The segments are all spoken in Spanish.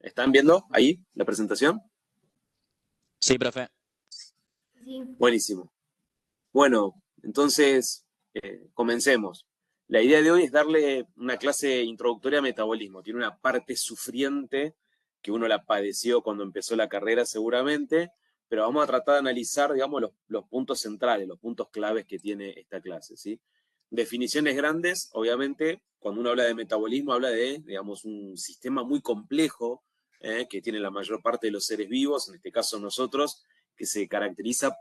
¿Están viendo ahí la presentación? Sí, profe. Sí. Buenísimo. Bueno, entonces comencemos. La idea de hoy es darle una clase introductoria a metabolismo. Tiene una parte sufriente que uno la padeció cuando empezó la carrera seguramente, pero vamos a tratar de analizar, digamos, los puntos centrales, los puntos claves que tiene esta clase, ¿sí? Definiciones grandes, obviamente, cuando uno habla de metabolismo, habla de, digamos, un sistema muy complejo que tiene la mayor parte de los seres vivos, en este caso nosotros, que se caracteriza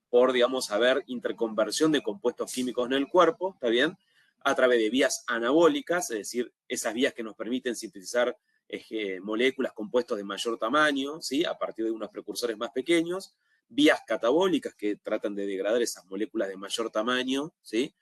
por, digamos, haber interconversión de compuestos químicos en el cuerpo, ¿está bien? A través de vías anabólicas, es decir, esas vías que nos permiten sintetizar moléculas, compuestos de mayor tamaño, ¿sí? A partir de unos precursores más pequeños, vías catabólicas que tratan de degradar esas moléculas de mayor tamaño, ¿sí?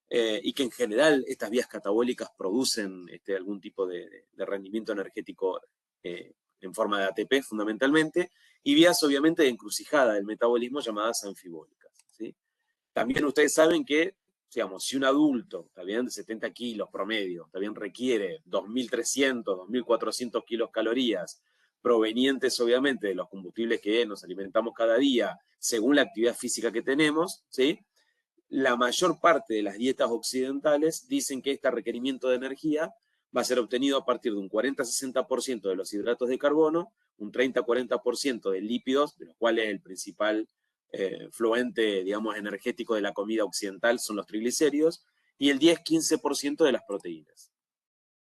Y que en general estas vías catabólicas producen algún tipo de rendimiento energético en forma de ATP fundamentalmente, y vías obviamente de encrucijada del metabolismo llamadas anfibólicas, ¿sí? También ustedes saben que, digamos, si un adulto, está bien, de 70 kilos promedio, está bien, requiere 2.300, 2.400 kilocalorías, provenientes obviamente de los combustibles que nos alimentamos cada día, según la actividad física que tenemos, ¿sí? La mayor parte de las dietas occidentales dicen que este requerimiento de energía va a ser obtenido a partir de un 40-60% de los hidratos de carbono, un 30-40% de lípidos, de los cuales el principal fluente, digamos, energético de la comida occidental son los triglicéridos, y el 10-15% de las proteínas.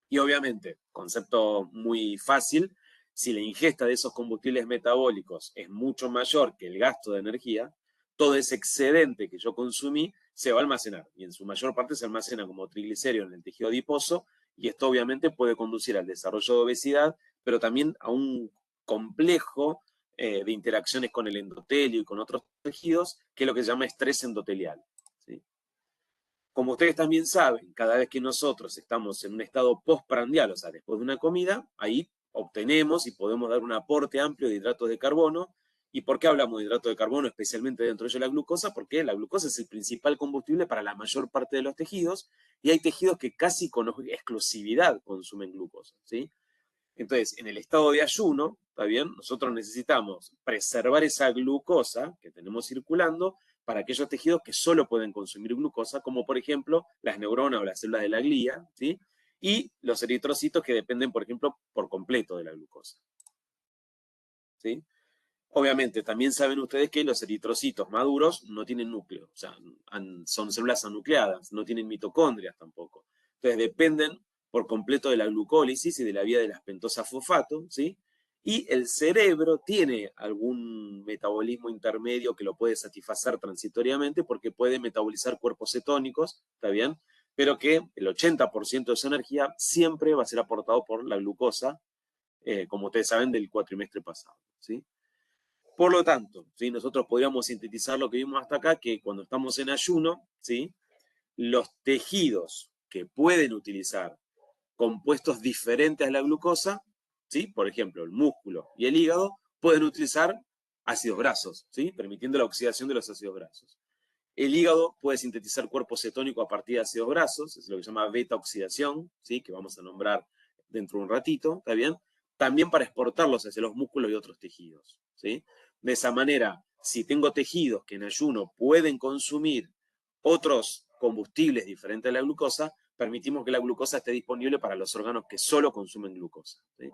Y obviamente, concepto muy fácil, si la ingesta de esos combustibles metabólicos es mucho mayor que el gasto de energía, todo ese excedente que yo consumí se va a almacenar, y en su mayor parte se almacena como triglicérido en el tejido adiposo, y esto obviamente puede conducir al desarrollo de obesidad, pero también a un complejo de interacciones con el endotelio y con otros tejidos, que es lo que se llama estrés endotelial, ¿sí? Como ustedes también saben, cada vez que nosotros estamos en un estado postprandial, o sea, después de una comida, ahí obtenemos y podemos dar un aporte amplio de hidratos de carbono. ¿Y por qué hablamos de hidratos de carbono, especialmente dentro de ello la glucosa? Porque la glucosa es el principal combustible para la mayor parte de los tejidos, y hay tejidos que casi con exclusividad consumen glucosa, ¿sí? Entonces, en el estado de ayuno, ¿está bien? Nosotros necesitamos preservar esa glucosa que tenemos circulando para aquellos tejidos que solo pueden consumir glucosa, como por ejemplo las neuronas o las células de la glía, ¿sí? Y los eritrocitos que dependen, por ejemplo, por completo de la glucosa, ¿sí? Obviamente, también saben ustedes que los eritrocitos maduros no tienen núcleo, o sea, son células anucleadas, no tienen mitocondrias tampoco. Entonces dependen por completo de la glucólisis y de la vía de las pentosas fosfato, ¿sí? Y el cerebro tiene algún metabolismo intermedio que lo puede satisfacer transitoriamente porque puede metabolizar cuerpos cetónicos, ¿está bien? Pero que el 80% de su energía siempre va a ser aportado por la glucosa, como ustedes saben, del cuatrimestre pasado, ¿sí? Por lo tanto, ¿sí? Nosotros podríamos sintetizar lo que vimos hasta acá, que cuando estamos en ayuno, ¿sí? Los tejidos que pueden utilizar compuestos diferentes a la glucosa, ¿sí? Por ejemplo, el músculo y el hígado, pueden utilizar ácidos grasos, ¿sí? Permitiendo la oxidación de los ácidos grasos. El hígado puede sintetizar cuerpo cetónico a partir de ácidos grasos, es lo que se llama beta-oxidación, ¿sí? Que vamos a nombrar dentro de un ratito, ¿está bien? También para exportarlos hacia los músculos y otros tejidos, ¿sí? De esa manera, si tengo tejidos que en ayuno pueden consumir otros combustibles diferentes a la glucosa, permitimos que la glucosa esté disponible para los órganos que solo consumen glucosa, ¿sí?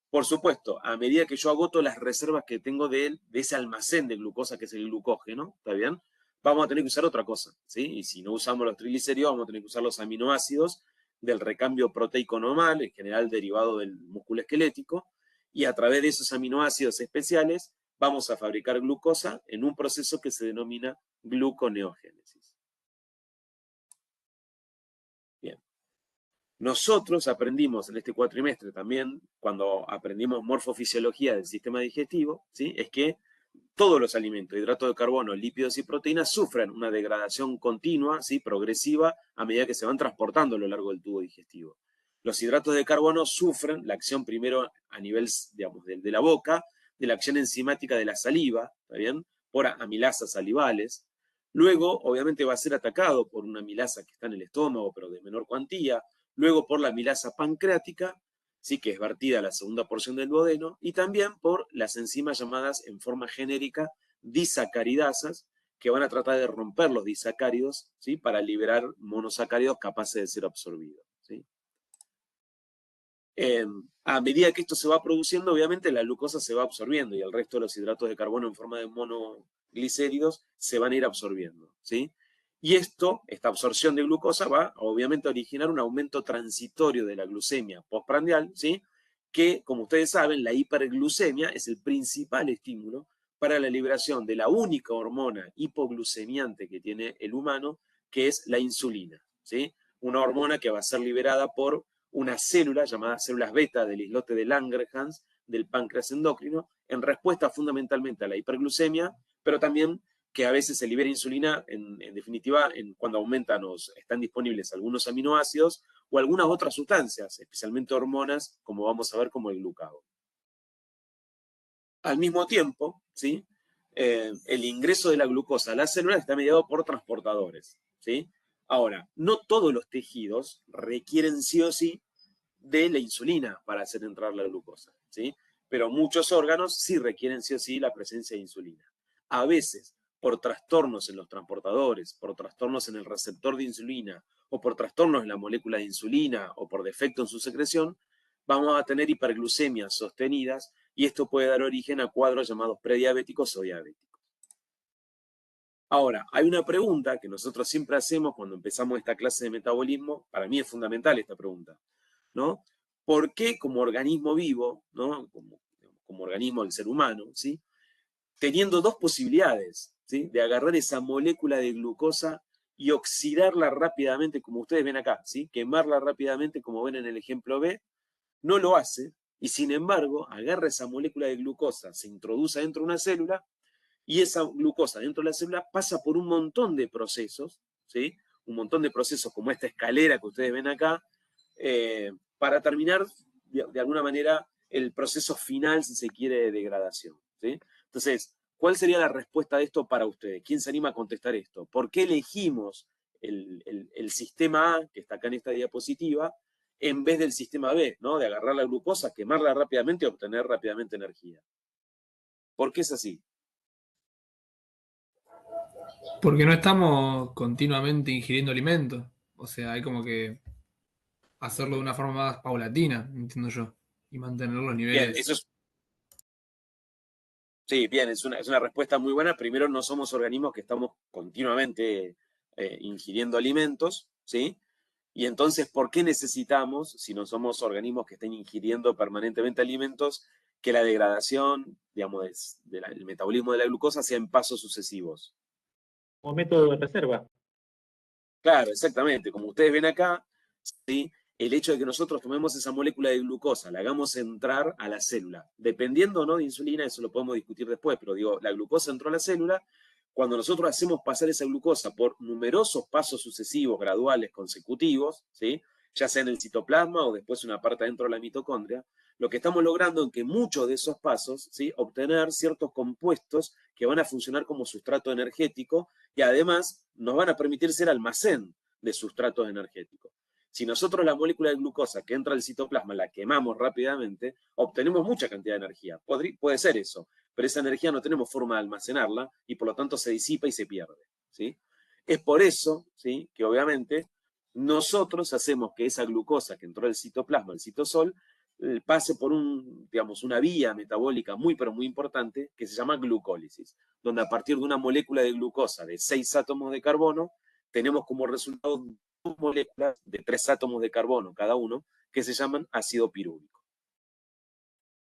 Por supuesto, a medida que yo agoto las reservas que tengo de ese almacén de glucosa, que es el glucógeno, ¿está bien? Vamos a tener que usar otra cosa, ¿sí? Y si no usamos los triglicéridos, vamos a tener que usar los aminoácidos del recambio proteico normal, en general derivado del músculo esquelético, y a través de esos aminoácidos especiales vamos a fabricar glucosa en un proceso que se denomina gluconeogénesis. Bien. Nosotros aprendimos en este cuatrimestre también, cuando aprendimos morfofisiología del sistema digestivo, ¿sí? Es que todos los alimentos, hidratos de carbono, lípidos y proteínas, sufren una degradación continua, ¿sí? Progresiva, a medida que se van transportando a lo largo del tubo digestivo. Los hidratos de carbono sufren la acción primero a nivel, digamos, de la boca, de la acción enzimática de la saliva, ¿está bien? Por amilasas salivales. Luego, obviamente, va a ser atacado por una amilasa que está en el estómago, pero de menor cuantía. Luego por la amilasa pancreática, ¿sí? Que es vertida a la segunda porción del duodeno, y también por las enzimas llamadas en forma genérica disacaridasas, que van a tratar de romper los disacáridos, ¿sí? Para liberar monosacáridos capaces de ser absorbidos, ¿sí? A medida que esto se va produciendo, obviamente la glucosa se va absorbiendo y el resto de los hidratos de carbono en forma de monoglicéridos se van a ir absorbiendo, ¿sí? Y esta absorción de glucosa va obviamente a originar un aumento transitorio de la glucemia postprandial, ¿sí? Que, como ustedes saben, la hiperglucemia es el principal estímulo para la liberación de la única hormona hipoglucemiante que tiene el humano, que es la insulina, ¿sí? Una hormona que va a ser liberada por una célula llamada células beta del islote de Langerhans del páncreas endocrino, en respuesta fundamentalmente a la hiperglucemia, pero también que a veces se libera insulina, en definitiva, cuando aumentan o están disponibles algunos aminoácidos o algunas otras sustancias, especialmente hormonas, como vamos a ver, como el glucagón. Al mismo tiempo, ¿sí? El ingreso de la glucosa a la célula está mediado por transportadores, ¿sí? Ahora, no todos los tejidos requieren sí o sí de la insulina para hacer entrar la glucosa, ¿sí? Pero muchos órganos sí requieren sí o sí la presencia de insulina. A veces, por trastornos en los transportadores, por trastornos en el receptor de insulina, o por trastornos en la molécula de insulina, o por defecto en su secreción, vamos a tener hiperglucemias sostenidas, y esto puede dar origen a cuadros llamados prediabéticos o diabéticos. Ahora, hay una pregunta que nosotros siempre hacemos cuando empezamos esta clase de metabolismo, para mí es fundamental esta pregunta, ¿no? ¿Por qué como organismo vivo, ¿no? Como organismo del ser humano, ¿sí? Teniendo dos posibilidades, ¿sí? De agarrar esa molécula de glucosa y oxidarla rápidamente, como ustedes ven acá, ¿sí? Quemarla rápidamente, como ven en el ejemplo B, no lo hace, y sin embargo, agarra esa molécula de glucosa, se introduce dentro de una célula, y esa glucosa dentro de la célula pasa por un montón de procesos, ¿sí? Un montón de procesos como esta escalera que ustedes ven acá, para terminar, de alguna manera, el proceso final, si se quiere, de degradación, ¿sí? Entonces, ¿cuál sería la respuesta de esto para ustedes? ¿Quién se anima a contestar esto? ¿Por qué elegimos el sistema A, que está acá en esta diapositiva, en vez del sistema B, ¿no? De agarrar la glucosa, quemarla rápidamente y obtener rápidamente energía? ¿Por qué es así? Porque no estamos continuamente ingiriendo alimentos. O sea, hay como que hacerlo de una forma más paulatina, entiendo yo. Y mantener los Bien, eso niveles. es. Sí, bien, es una respuesta muy buena. Primero, no somos organismos que estamos continuamente ingiriendo alimentos, ¿sí? Y entonces, ¿por qué necesitamos, si no somos organismos que estén ingiriendo permanentemente alimentos, que la degradación, digamos, el metabolismo de la glucosa sea en pasos sucesivos? Como método de reserva. Claro, exactamente. Como ustedes ven acá, ¿sí? El hecho de que nosotros tomemos esa molécula de glucosa, la hagamos entrar a la célula, dependiendo o no de insulina, eso lo podemos discutir después, pero digo, la glucosa entró a la célula, cuando nosotros hacemos pasar esa glucosa por numerosos pasos sucesivos, graduales, consecutivos, ¿sí? Ya sea en el citoplasma o después una parte dentro de la mitocondria, lo que estamos logrando en que muchos de esos pasos, ¿sí? Obtener ciertos compuestos que van a funcionar como sustrato energético y además nos van a permitir ser almacén de sustratos energéticos. Si nosotros la molécula de glucosa que entra al citoplasma la quemamos rápidamente, obtenemos mucha cantidad de energía. Puede ser eso, pero esa energía no tenemos forma de almacenarla y por lo tanto se disipa y se pierde, ¿sí? Es por eso, ¿sí? Que obviamente nosotros hacemos que esa glucosa que entró al citoplasma, al citosol, pase por una vía metabólica muy, pero muy importante que se llama glucólisis, donde a partir de una molécula de glucosa de 6 átomos de carbono, tenemos como resultado dos moléculas de 3 átomos de carbono cada uno, que se llaman ácido pirúvico.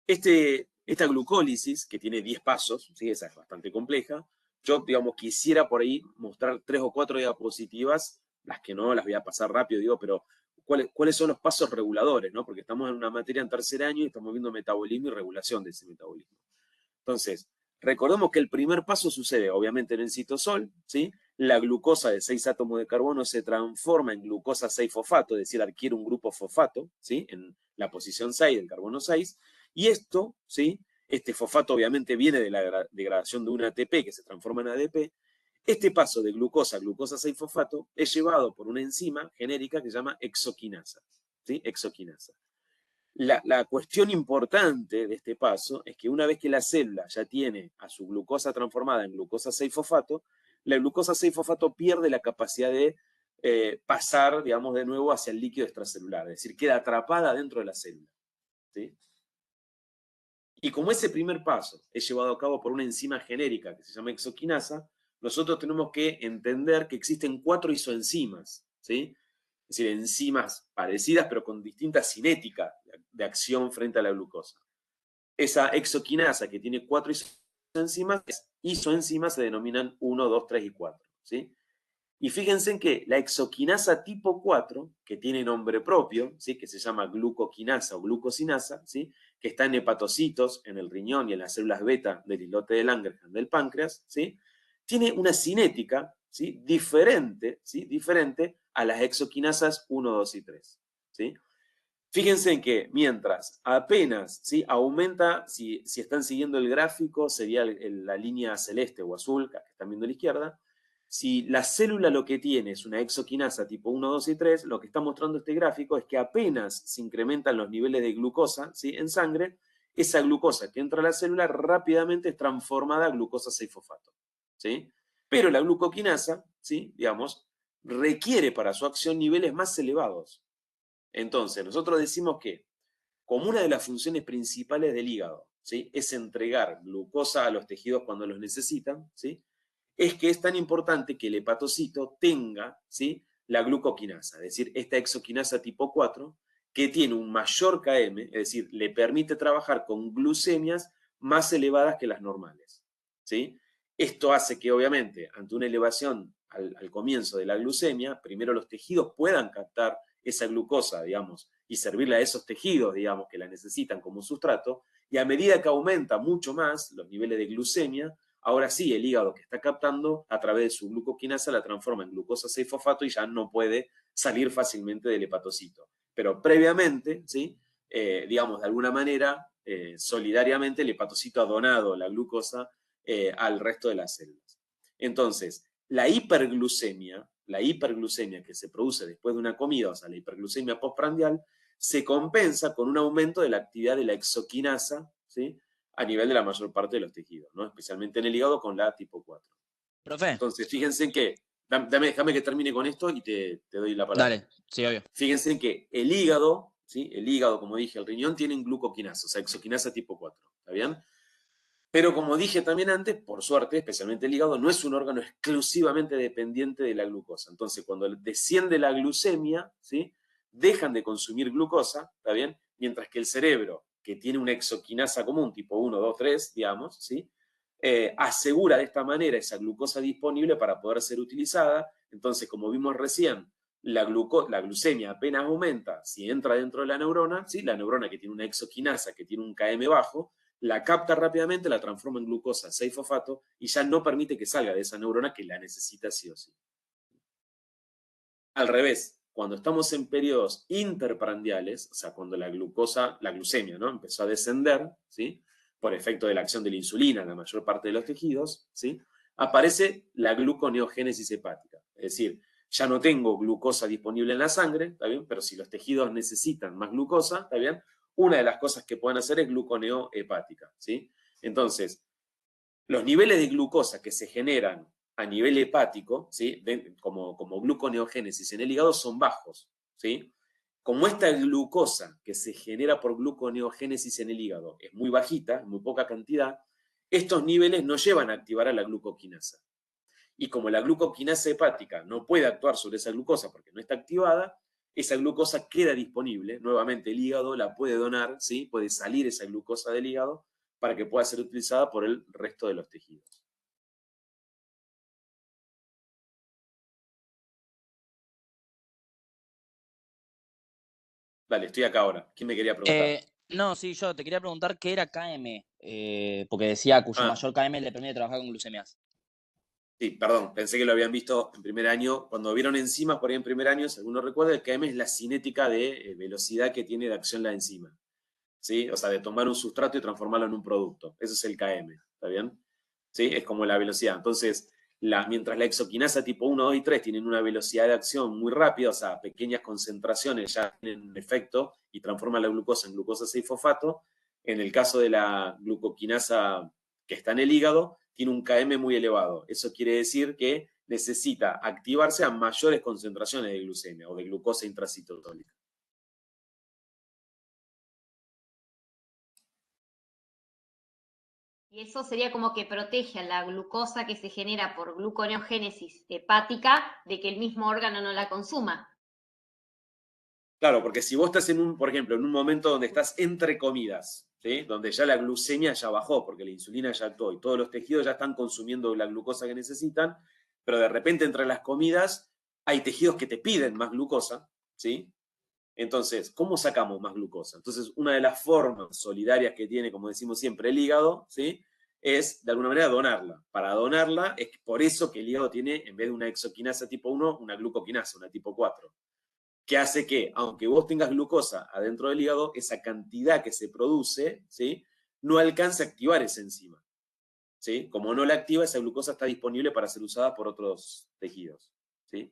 Esta glucólisis, que tiene 10 pasos, ¿sí? Esa es bastante compleja, yo, quisiera por ahí mostrar 3 o 4 diapositivas, las que no las voy a pasar rápido, pero ¿cuáles son los pasos reguladores, ¿no? Porque estamos en una materia en tercer año y estamos viendo metabolismo y regulación de ese metabolismo. Entonces, recordemos que el primer paso sucede, obviamente, en el citosol, ¿sí? La glucosa de 6 átomos de carbono se transforma en glucosa 6-fosfato, es decir, adquiere un grupo fosfato, ¿sí? En la posición 6 del carbono 6, y esto, ¿sí? Este fosfato obviamente viene de la degradación de un ATP que se transforma en ADP. Este paso de glucosa a glucosa 6-fosfato es llevado por una enzima genérica que se llama exoquinasa, ¿sí? Exoquinasa. La cuestión importante de este paso es que una vez que la célula ya tiene a su glucosa transformada en glucosa 6-fosfato, la glucosa 6-fosfato pierde la capacidad de pasar, digamos, de nuevo hacia el líquido extracelular, es decir, queda atrapada dentro de la célula, ¿sí? Y como ese primer paso es llevado a cabo por una enzima genérica que se llama exoquinasa, nosotros tenemos que entender que existen 4 isoenzimas, ¿sí? Es decir, enzimas parecidas pero con distinta cinética de acción frente a la glucosa. Esa exoquinasa que tiene 4 isoenzimas se denominan 1, 2, 3 y 4, ¿sí? Y fíjense en que la exoquinasa tipo 4, que tiene nombre propio, ¿sí? Que se llama glucoquinasa o glucosinasa, ¿sí? Que está en hepatocitos, en el riñón y en las células beta del islote de Langerhans del páncreas, ¿sí? Tiene una cinética, ¿sí? Diferente a las exoquinasas 1, 2 y 3, ¿sí? Fíjense en que mientras apenas, ¿sí? Aumenta, si están siguiendo el gráfico, sería la línea celeste o azul, que están viendo a la izquierda. Si la célula lo que tiene es una exoquinasa tipo 1, 2 y 3, lo que está mostrando este gráfico es que apenas se incrementan los niveles de glucosa, ¿sí? En sangre, esa glucosa que entra a la célula rápidamente es transformada a glucosa 6-fosfato, ¿sí? Pero la glucoquinasa, ¿sí? Digamos, requiere para su acción niveles más elevados. Entonces, nosotros decimos que como una de las funciones principales del hígado, ¿sí? Es entregar glucosa a los tejidos cuando los necesitan, ¿sí? Es que es tan importante que el hepatocito tenga, ¿sí? La glucoquinasa, es decir, esta exoquinasa tipo 4, que tiene un mayor KM, es decir, le permite trabajar con glucemias más elevadas que las normales, ¿sí? Esto hace que, obviamente, ante una elevación al comienzo de la glucemia, primero los tejidos puedan captar esa glucosa, digamos, y servirle a esos tejidos, digamos, que la necesitan como sustrato, y a medida que aumenta mucho más los niveles de glucemia, ahora sí, el hígado que está captando, a través de su glucoquinasa, la transforma en glucosa 6-fosfato y ya no puede salir fácilmente del hepatocito. Pero previamente, ¿sí? Digamos, de alguna manera, solidariamente, el hepatocito ha donado la glucosa al resto de las células. Entonces, la hiperglucemia que se produce después de una comida, o sea, la hiperglucemia postprandial, se compensa con un aumento de la actividad de la exoquinasa, ¿sí? A nivel de la mayor parte de los tejidos, ¿no? Especialmente en el hígado con la tipo 4. Profe, Entonces, fíjense en que, déjame que termine con esto y te doy la palabra. dale, sí, obvio. Fíjense en que el hígado, ¿sí? El hígado, como dije, el riñón tienen glucoquinasa, o sea, exoquinasa tipo 4, ¿está bien? Pero como dije también antes, por suerte, especialmente el hígado, no es un órgano exclusivamente dependiente de la glucosa. Entonces, cuando desciende la glucemia, ¿sí? Dejan de consumir glucosa, ¿está bien? Mientras que el cerebro, que tiene una exoquinasa común, tipo 1, 2, 3, digamos, ¿sí? Asegura de esta manera esa glucosa disponible para poder ser utilizada. Entonces, como vimos recién, la glucemia apenas aumenta si entra dentro de la neurona, ¿sí? La neurona que tiene una exoquinasa, que tiene un KM bajo, la capta rápidamente, la transforma en glucosa 6-fosfato y ya no permite que salga de esa neurona que la necesita sí o sí. Al revés, cuando estamos en periodos interprandiales, o sea, cuando la glucemia, ¿no? Empezó a descender, ¿sí? Por efecto de la acción de la insulina en la mayor parte de los tejidos, ¿sí? Aparece la gluconeogénesis hepática. Es decir, ya no tengo glucosa disponible en la sangre, ¿está bien? Pero si los tejidos necesitan más glucosa, ¿está bien? Una de las cosas que pueden hacer es gluconeo hepática, ¿sí? Entonces, los niveles de glucosa que se generan a nivel hepático, ¿sí? Como gluconeogénesis en el hígado son bajos, ¿sí? Como esta glucosa que se genera por gluconeogénesis en el hígado es muy bajita, muy poca cantidad, estos niveles no llevan a activar a la glucoquinasa. Y como la glucoquinasa hepática no puede actuar sobre esa glucosa porque no está activada, esa glucosa queda disponible. Nuevamente el hígado la puede donar, ¿sí? Puede salir esa glucosa del hígado para que pueda ser utilizada por el resto de los tejidos. Dale, estoy acá ahora. ¿Quién me quería preguntar? No, sí, yo te quería preguntar qué era KM, porque decía cuyo Ah. mayor KM le permite trabajar con glucemias. Sí, perdón, pensé que lo habían visto en primer año. Cuando vieron enzimas por ahí en primer año, si alguno recuerda, el KM es la cinética de velocidad que tiene de acción la enzima, ¿sí? O sea, de tomar un sustrato y transformarlo en un producto. Eso es el KM, ¿está bien? ¿Sí? Es como la velocidad. Entonces, mientras la exoquinasa tipo 1, 2 y 3 tienen una velocidad de acción muy rápida, o sea, pequeñas concentraciones ya tienen un efecto y transforman la glucosa en glucosa 6-fosfato, en el caso de la glucoquinasa que está en el hígado, tiene un KM muy elevado. Eso quiere decir que necesita activarse a mayores concentraciones de glucemia o de glucosa intracitotólica. Y eso sería como que protege a la glucosa que se genera por gluconeogénesis hepática de que el mismo órgano no la consuma. Claro, porque si vos estás por ejemplo, en un momento donde estás entre comidas, ¿sí? Donde ya la glucemia ya bajó, porque la insulina ya actuó y todos los tejidos ya están consumiendo la glucosa que necesitan, pero de repente entre las comidas hay tejidos que te piden más glucosa, ¿sí? Entonces, ¿cómo sacamos más glucosa? Entonces, una de las formas solidarias que tiene, como decimos siempre, el hígado, ¿sí? Es, de alguna manera, donarla. Para donarla, es por eso que el hígado tiene, en vez de una exoquinasa tipo 1, una glucoquinasa, una tipo 4. Que hace que, aunque vos tengas glucosa adentro del hígado, esa cantidad que se produce, ¿sí? No alcanza a activar esa enzima, ¿sí? Como no la activa, esa glucosa está disponible para ser usada por otros tejidos, ¿sí?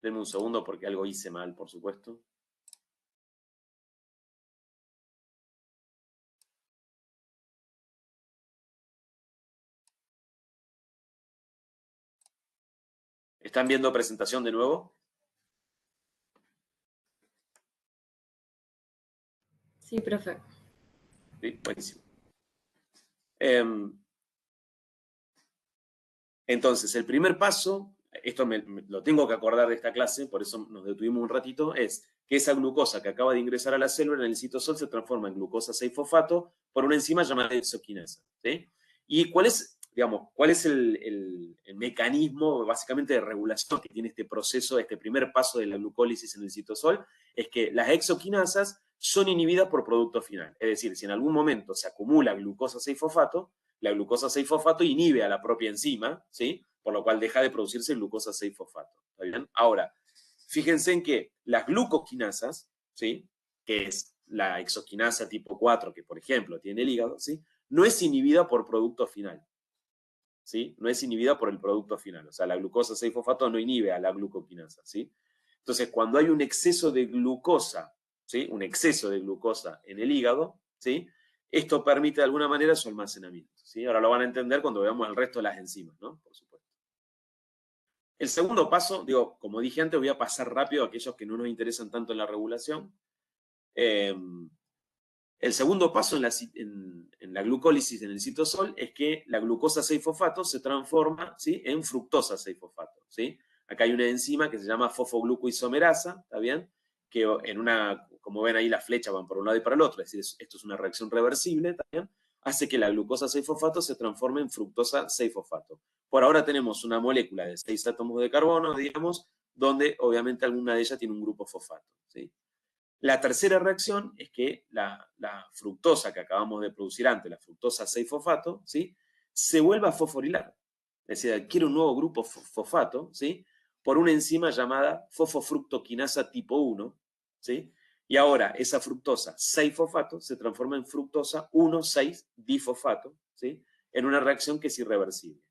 Denme un segundo porque algo hice mal, por supuesto. ¿Están viendo presentación de nuevo? Sí, profe. Sí, buenísimo. Entonces, el primer paso, esto lo tengo que acordar de esta clase, por eso nos detuvimos un ratito, es que esa glucosa que acaba de ingresar a la célula en el citosol se transforma en glucosa 6-fosfato por una enzima llamada exoquinasa, ¿sí? ¿Y cuál es, digamos, cuál es el mecanismo básicamente de regulación que tiene este proceso, este primer paso de la glucólisis en el citosol? Es que las exoquinasas son inhibidas por producto final. Es decir, si en algún momento se acumula glucosa 6-fosfato, la glucosa 6-fosfato inhibe a la propia enzima, ¿sí? Por lo cual deja de producirse glucosa 6-fosfato. ¿Está bien? Ahora, fíjense en que las glucoquinasas, ¿sí? Que es la exoquinasa tipo 4, que por ejemplo tiene el hígado, ¿sí? No es inhibida por producto final, ¿sí? No es inhibida por el producto final. O sea, la glucosa 6-fosfato no inhibe a la glucoquinasa, ¿sí? Entonces, cuando hay un exceso de glucosa, ¿sí? Un exceso de glucosa en el hígado, ¿sí? Esto permite de alguna manera su almacenamiento, ¿sí? Ahora lo van a entender cuando veamos el resto de las enzimas, ¿no? Por supuesto. El segundo paso, digo, como dije antes, voy a pasar rápido a aquellos que no nos interesan tanto en la regulación. El segundo paso en la glucólisis en el citosol es que la glucosa 6-fosfato se transforma, ¿sí? En fructosa 6-fosfato, ¿sí? Acá hay una enzima que se llama fosfoglucoisomerasa, ¿está bien? Que como ven ahí las flechas van por un lado y para el otro, es decir, esto es una reacción reversible, ¿está bien? Hace que la glucosa 6-fosfato se transforme en fructosa 6-fosfato. Por ahora tenemos una molécula de 6 átomos de carbono, digamos, donde obviamente alguna de ellas tiene un grupo fosfato, ¿sí? La tercera reacción es que la fructosa que acabamos de producir antes, la fructosa 6-fosfato, ¿sí? Se vuelva a fosforilar. Es decir, adquiere un nuevo grupo fosfato, ¿sí? Por una enzima llamada fosfofructoquinasa tipo 1, ¿sí? Y ahora esa fructosa 6-fosfato se transforma en fructosa 1,6-difosfato, ¿sí? En una reacción que es irreversible.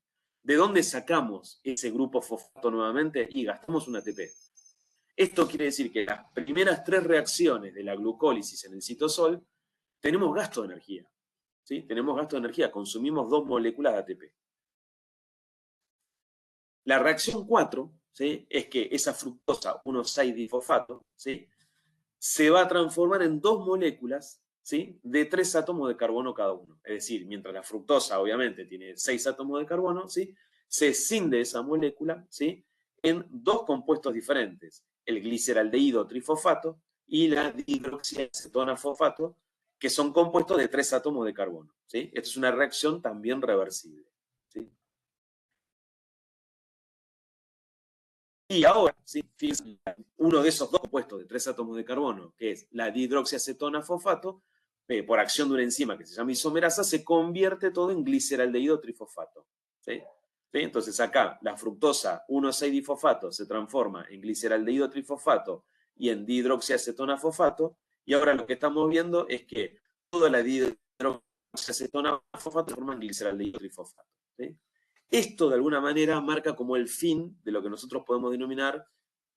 ¿De dónde sacamos ese grupo fosfato nuevamente? Y gastamos un ATP. Esto quiere decir que las primeras 3 reacciones de la glucólisis en el citosol tenemos gasto de energía, ¿sí? Tenemos gasto de energía, consumimos 2 moléculas de ATP. La reacción 4, ¿sí? Es que esa fructosa 1,6-difosfato, ¿sí? Se va a transformar en 2 moléculas, ¿sí? De 3 átomos de carbono cada uno. Es decir, mientras la fructosa obviamente tiene 6 átomos de carbono, ¿sí? Se escinde esa molécula, ¿sí? En 2 compuestos diferentes, el gliceraldehído trifosfato y la dihidroxiacetona fosfato, que son compuestos de 3 átomos de carbono, ¿sí? Esta es una reacción también reversible, ¿sí? Y ahora, ¿sí? Fíjense, uno de esos 2 compuestos de 3 átomos de carbono, que es la dihidroxiacetona fosfato, por acción de una enzima que se llama isomerasa, se convierte todo en gliceraldehído trifosfato, ¿sí? ¿Sí? Entonces acá la fructosa 1,6-difosfato se transforma en gliceraldehído trifosfato y en dihidroxiacetonafofato, y ahora lo que estamos viendo es que toda la dihidroxiacetonafofato forman gliceraldehído trifosfato, ¿sí? Esto de alguna manera marca como el fin de lo que nosotros podemos denominar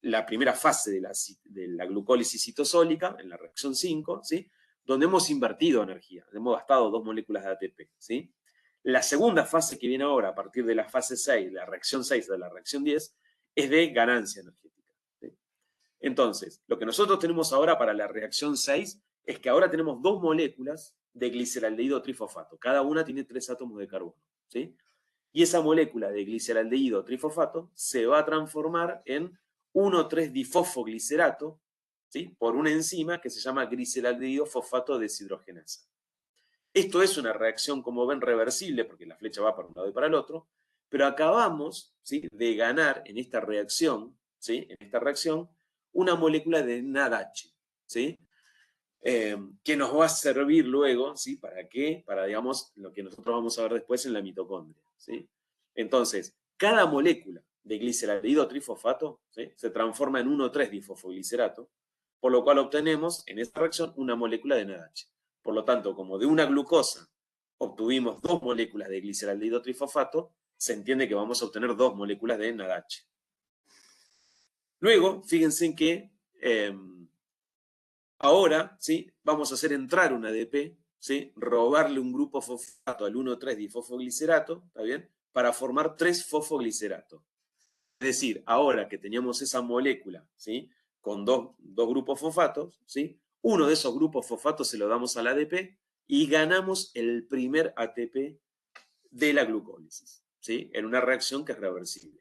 la primera fase de la glucólisis citosólica, en la reacción 5, ¿sí? Donde hemos invertido energía, hemos gastado 2 moléculas de ATP, ¿sí? La segunda fase que viene ahora, a partir de la fase 6, la reacción 6 de la reacción 10, es de ganancia energética, ¿sí? Entonces, lo que nosotros tenemos ahora para la reacción 6 es que ahora tenemos 2 moléculas de gliceraldehído trifosfato. Cada una tiene 3 átomos de carbono, ¿sí? Y esa molécula de gliceraldehído trifosfato se va a transformar en 1,3-difosfoglicerato, ¿sí? Por una enzima que se llama gliceraldehído fosfato deshidrogenasa. Esto es una reacción, como ven, reversible, porque la flecha va para un lado y para el otro, pero acabamos, ¿sí?, de ganar en esta reacción, ¿sí?, una molécula de NADH, ¿sí?, que nos va a servir luego, ¿sí?, ¿para qué? Para, digamos, lo que nosotros vamos a ver después en la mitocondria, ¿sí? Entonces, cada molécula de gliceraldehído trifosfato, ¿sí?, se transforma en 1,3-difosfoglicerato, por lo cual obtenemos en esta reacción una molécula de NADH. Por lo tanto, como de una glucosa obtuvimos 2 moléculas de gliceraldehído trifosfato, se entiende que vamos a obtener 2 moléculas de NADH. Luego, fíjense en que ahora, ¿sí?, vamos a hacer entrar un ADP, ¿sí?, robarle un grupo fosfato al 1,3-difosfoglicerato, ¿está bien?, para formar 3-fosfoglicerato. Es decir, ahora que teníamos esa molécula, ¿sí?, con dos grupos fosfatos, ¿sí?, uno de esos grupos fosfatos se lo damos al ADP y ganamos el primer ATP de la glucólisis, ¿sí?, en una reacción que es reversible.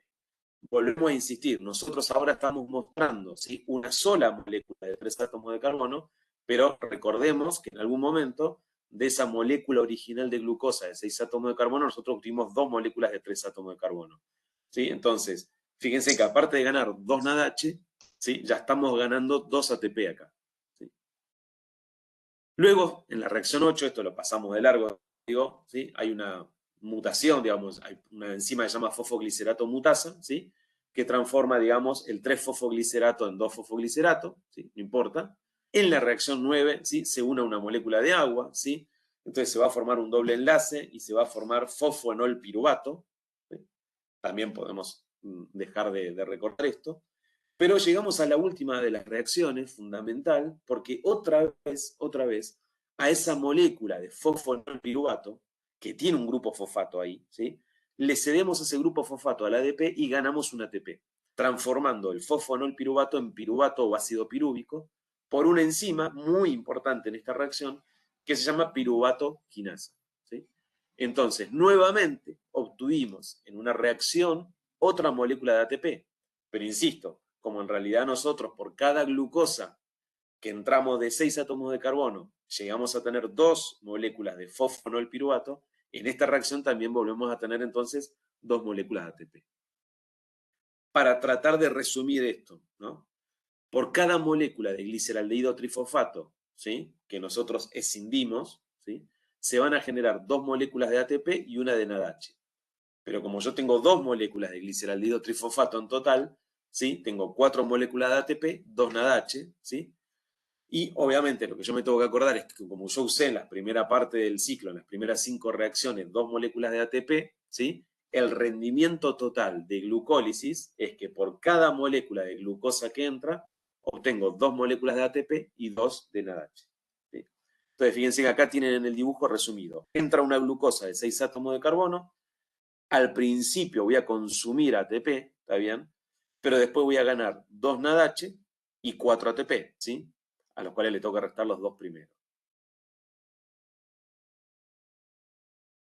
Volvemos a insistir, nosotros ahora estamos mostrando, ¿sí?, una sola molécula de 3 átomos de carbono, pero recordemos que en algún momento de esa molécula original de glucosa de 6 átomos de carbono, nosotros obtuvimos 2 moléculas de 3 átomos de carbono, ¿sí? Entonces, fíjense que aparte de ganar 2 NADH, ¿sí?, ya estamos ganando 2 ATP acá, ¿sí? Luego, en la reacción 8, esto lo pasamos de largo, digo, ¿sí?, hay una mutación, digamos, hay una enzima que se llama fosfoglicerato mutasa, ¿sí?, que transforma, digamos, el 3-fosfoglicerato en 2-fosfoglicerato, ¿sí?, no importa. En la reacción 9, ¿sí?, se une una molécula de agua, ¿sí?, entonces se va a formar un doble enlace y se va a formar fosfoenol piruvato, ¿sí? También podemos dejar de recordar esto. Pero llegamos a la última de las reacciones, fundamental, porque otra vez, a esa molécula de fosfoenol piruvato, que tiene un grupo fosfato ahí, ¿sí?, le cedemos ese grupo fosfato al ADP y ganamos un ATP, transformando el fosfoenol piruvato en piruvato o ácido pirúvico por una enzima muy importante en esta reacción que se llama piruvato quinasa, ¿sí? Entonces, nuevamente, obtuvimos en una reacción otra molécula de ATP, pero insisto, como en realidad nosotros por cada glucosa que entramos de 6 átomos de carbono llegamos a tener 2 moléculas de fosfonol piruvato, en esta reacción también volvemos a tener entonces 2 moléculas de ATP. Para tratar de resumir esto, ¿no?, por cada molécula de gliceraldehído trifosfato, ¿sí?, que nosotros escindimos, ¿sí?, se van a generar 2 moléculas de ATP y una de NADH. Pero como yo tengo 2 moléculas de gliceraldehído trifosfato en total, ¿sí?, tengo 4 moléculas de ATP, 2 NADH, ¿sí? Y obviamente lo que yo me tengo que acordar es que como yo usé en la primera parte del ciclo, en las primeras 5 reacciones, 2 moléculas de ATP, ¿sí?, el rendimiento total de glucólisis es que por cada molécula de glucosa que entra, obtengo 2 moléculas de ATP y 2 de NADH, ¿sí? Entonces fíjense que acá tienen en el dibujo resumido, entra una glucosa de 6 átomos de carbono, al principio voy a consumir ATP, ¿está bien?, pero después voy a ganar 2 NADH y 4 ATP, ¿sí?, a los cuales le tengo que restar los 2 primeros.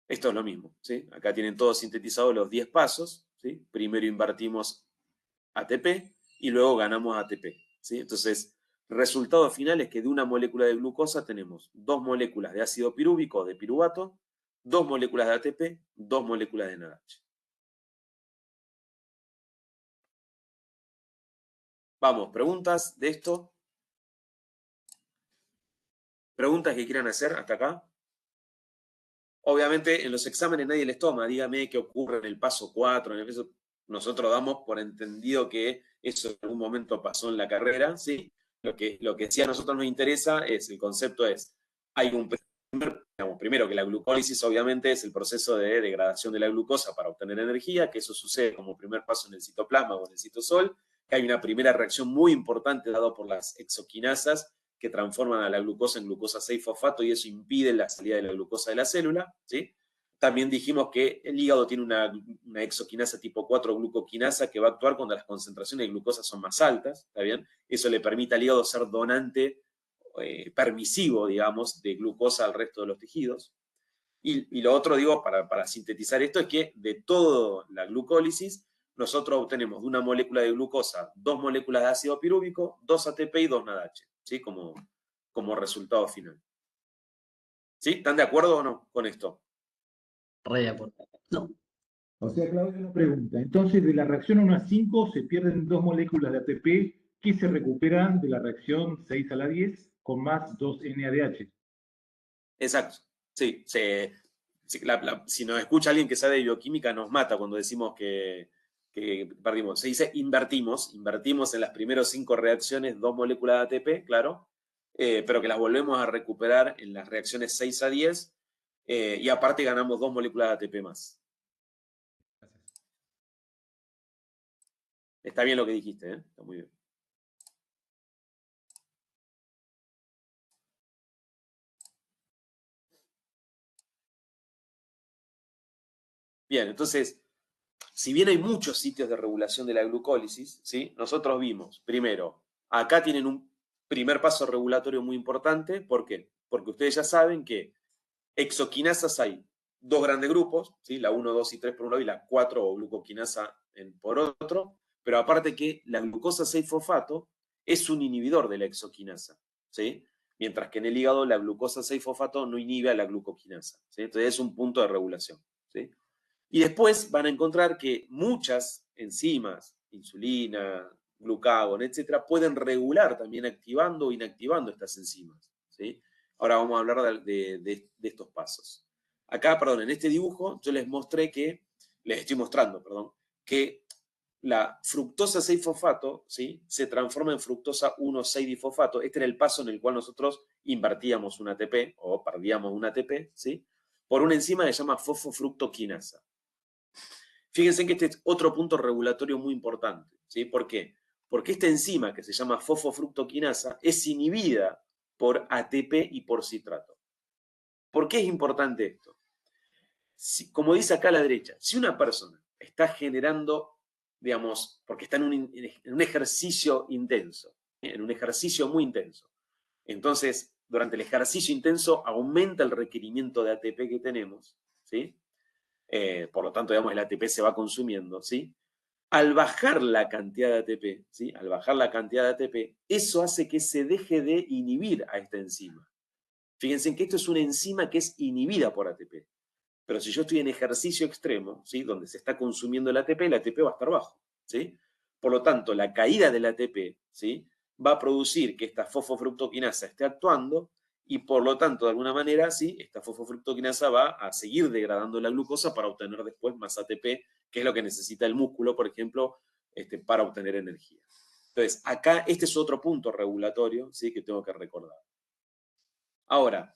Esto es lo mismo, ¿sí? Acá tienen todos sintetizados los 10 pasos, ¿sí? Primero invertimos ATP y luego ganamos ATP, ¿sí? Entonces, resultado final es que de una molécula de glucosa tenemos 2 moléculas de ácido pirúvico o de piruvato, 2 moléculas de ATP, 2 moléculas de NADH. Vamos, ¿preguntas de esto? ¿Preguntas que quieran hacer hasta acá? Obviamente en los exámenes nadie les toma, dígame qué ocurre en el paso 4, en el paso... nosotros damos por entendido que eso en algún momento pasó en la carrera, ¿sí? Lo que sí a nosotros nos interesa es, el concepto es, hay un primero que la glucólisis obviamente es el proceso de degradación de la glucosa para obtener energía, que eso sucede como primer paso en el citoplasma o en el citosol, que hay una primera reacción muy importante dada por las exoquinasas que transforman a la glucosa en glucosa 6-fosfato y eso impide la salida de la glucosa de la célula, ¿sí? También dijimos que el hígado tiene una exoquinasa tipo 4 glucoquinasa que va a actuar cuando las concentraciones de glucosa son más altas, ¿está bien? Eso le permite al hígado ser donante permisivo, digamos, de glucosa al resto de los tejidos. Y lo otro, digo, para sintetizar esto, es que de toda la glucólisis, nosotros obtenemos de una molécula de glucosa 2 moléculas de ácido pirúvico, 2 ATP y 2 NADH, ¿sí? Como resultado final. ¿Sí? ¿Están de acuerdo o no con esto? Re de acuerdo. No. O sea, Claudio, una pregunta. Entonces, de la reacción 1 a 5 se pierden 2 moléculas de ATP que se recuperan de la reacción 6 a la 10 con más 2 NADH. Exacto. Sí, si nos escucha alguien que sabe de bioquímica, nos mata cuando decimos que perdimos. Se dice invertimos en las primeras 5 reacciones 2 moléculas de ATP, claro, pero que las volvemos a recuperar en las reacciones 6 a 10 y aparte ganamos 2 moléculas de ATP más. Está bien lo que dijiste, ¿eh? Está muy bien. Bien, entonces, si bien hay muchos sitios de regulación de la glucólisis, ¿sí? Nosotros vimos, primero, acá tienen un primer paso regulatorio muy importante. ¿Por qué? Porque ustedes ya saben que exoquinasas hay 2 grandes grupos, ¿sí? La 1, 2 y 3 por un lado y la 4 o glucoquinasa por otro, pero aparte que la glucosa 6-fosfato es un inhibidor de la exoquinasa, ¿sí? Mientras que en el hígado la glucosa 6-fosfato no inhibe a la glucoquinasa, ¿sí? Entonces es un punto de regulación, ¿sí? Y después van a encontrar que muchas enzimas, insulina, glucagón, etcétera, pueden regular también activando o inactivando estas enzimas, ¿sí? Ahora vamos a hablar de estos pasos. Acá, perdón, en este dibujo yo les estoy mostrando, que la fructosa 6-fosfato, ¿sí? Se transforma en fructosa 1,6-difosfato. Este era el paso en el cual nosotros invertíamos un ATP o perdíamos un ATP, ¿sí? Por una enzima que se llama fosfofructoquinasa. Fíjense que este es otro punto regulatorio muy importante, ¿sí? ¿Por qué? Porque esta enzima que se llama fosfofructoquinasa es inhibida por ATP y por citrato. ¿Por qué es importante esto? Como dice acá a la derecha, si una persona está generando, digamos, porque está en un ejercicio intenso, en un ejercicio muy intenso, entonces durante el ejercicio intenso aumenta el requerimiento de ATP que tenemos, ¿sí? Por lo tanto, digamos, el ATP se va consumiendo, ¿sí? Al bajar la cantidad de ATP, ¿sí? Al bajar la cantidad de ATP, eso hace que se deje de inhibir a esta enzima. Fíjense que esto es una enzima que es inhibida por ATP. Pero si yo estoy en ejercicio extremo, ¿sí? Donde se está consumiendo el ATP va a estar bajo, ¿sí? Por lo tanto, la caída del ATP, ¿sí? Va a producir que esta fosfofructoquinasa esté actuando y por lo tanto, de alguna manera, ¿sí? Esta fosfofructoquinasa va a seguir degradando la glucosa para obtener después más ATP, que es lo que necesita el músculo, por ejemplo, para obtener energía. Entonces, acá este es otro punto regulatorio, ¿sí? Que tengo que recordar. Ahora,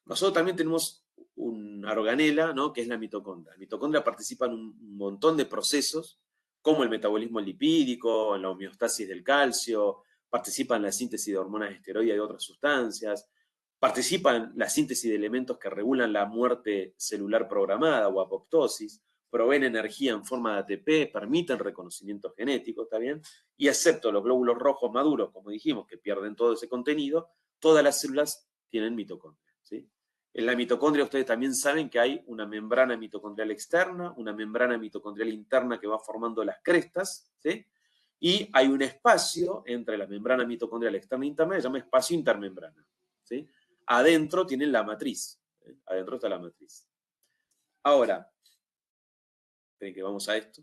nosotros también tenemos una organela, ¿no? Que es la mitocondria. La mitocondria participa en un montón de procesos, como el metabolismo lipídico, en la homeostasis del calcio, participa en la síntesis de hormonas esteroides y de otras sustancias, participa en la síntesis de elementos que regulan la muerte celular programada o apoptosis, proveen energía en forma de ATP, permiten reconocimiento genético, ¿está bien? Y excepto los glóbulos rojos maduros, como dijimos, que pierden todo ese contenido, todas las células tienen mitocondria, ¿sí? En la mitocondria ustedes también saben que hay una membrana mitocondrial externa, una membrana mitocondrial interna que va formando las crestas, ¿sí? Y hay un espacio entre la membrana mitocondrial externa e interna que se llama espacio intermembrana, ¿sí? Adentro tienen la matriz, ¿sí? Adentro está la matriz. Ahora, esperen que vamos a esto.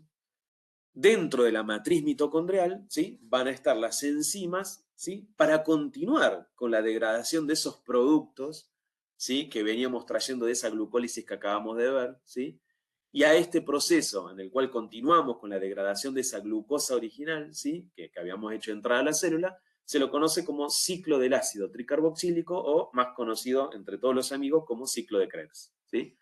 Dentro de la matriz mitocondrial, ¿sí? Van a estar las enzimas, ¿sí? Para continuar con la degradación de esos productos, ¿sí? Que veníamos trayendo de esa glucólisis que acabamos de ver, ¿sí? Y a este proceso en el cual continuamos con la degradación de esa glucosa original, ¿sí? que habíamos hecho entrar a la célula, se lo conoce como ciclo del ácido tricarboxílico o más conocido entre todos los amigos como ciclo de Krebs. ¿Sí?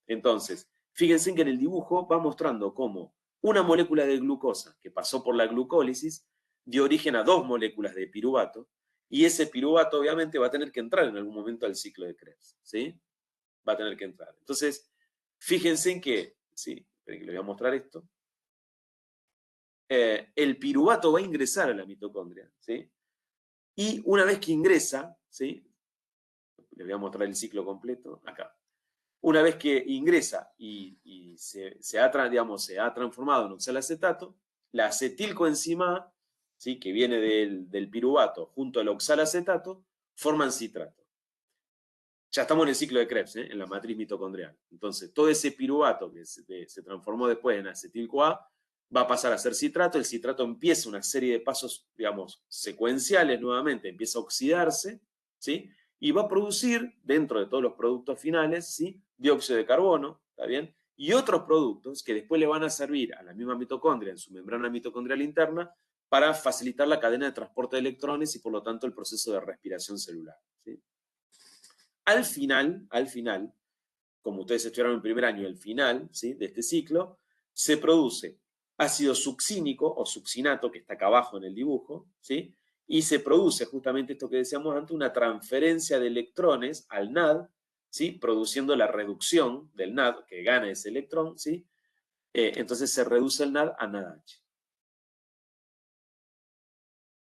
Entonces, fíjense que en el dibujo va mostrando cómo una molécula de glucosa que pasó por la glucólisis dio origen a dos moléculas de piruvato y ese piruvato obviamente va a tener que entrar en algún momento al ciclo de Krebs. ¿Sí? Va a tener que entrar. Entonces, fíjense en que, ¿sí? Esperen que les voy a mostrar esto. El piruvato va a ingresar a la mitocondria, ¿sí? Y una vez que ingresa, ¿sí? Les voy a mostrar el ciclo completo acá. Una vez que ingresa y se ha transformado en oxalacetato, la acetilcoenzima A, ¿sí? que viene del piruvato junto al oxalacetato, forman citrato. Ya estamos en el ciclo de Krebs, en la matriz mitocondrial. Entonces, todo ese piruvato que se transformó después en acetil-CoA va a pasar a ser citrato. El citrato empieza una serie de pasos, digamos, secuenciales nuevamente, empieza a oxidarse, ¿sí? Y va a producir, dentro de todos los productos finales, ¿sí? Dióxido de carbono, ¿está bien? Y otros productos que después le van a servir a la misma mitocondria en su membrana mitocondrial interna para facilitar la cadena de transporte de electrones y por lo tanto el proceso de respiración celular, ¿sí? Al final, como ustedes estudiaron en primer año, el final, ¿sí? de este ciclo, se produce ácido succínico o succinato, que está acá abajo en el dibujo, ¿sí? Y se produce justamente esto que decíamos antes, una transferencia de electrones al NAD, ¿sí? Produciendo la reducción del NAD, que gana ese electrón, ¿sí? Entonces se reduce el NAD a NADH.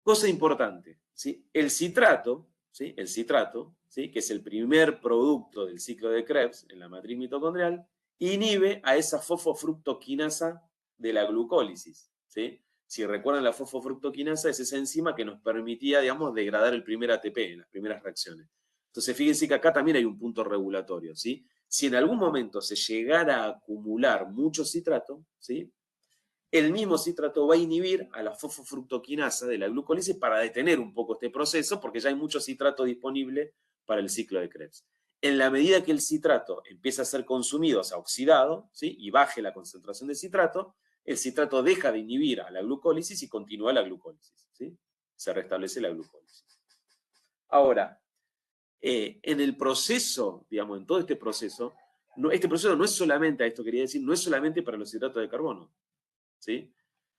Cosa importante, ¿sí? El citrato, ¿sí? ¿sí? que es el primer producto del ciclo de Krebs en la matriz mitocondrial, inhibe a esa fosfofructoquinasa de la glucólisis, ¿sí? Si recuerdan, la fosfofructoquinasa es esa enzima que nos permitía, digamos, degradar el primer ATP en las primeras reacciones. Entonces, fíjense que acá también hay un punto regulatorio, ¿sí? Si en algún momento se llegara a acumular mucho citrato, ¿sí? El mismo citrato va a inhibir a la fosfofructoquinasa de la glucólisis para detener un poco este proceso, porque ya hay mucho citrato disponible para el ciclo de Krebs. En la medida que el citrato empieza a ser consumido, o sea, oxidado, ¿sí? y baje la concentración de citrato, el citrato deja de inhibir a la glucólisis y continúa la glucólisis, ¿sí? Se restablece la glucólisis. Ahora, en el proceso, digamos, en todo este proceso no es solamente, a esto quería decir, no es solamente para los hidratos de carbono, ¿sí?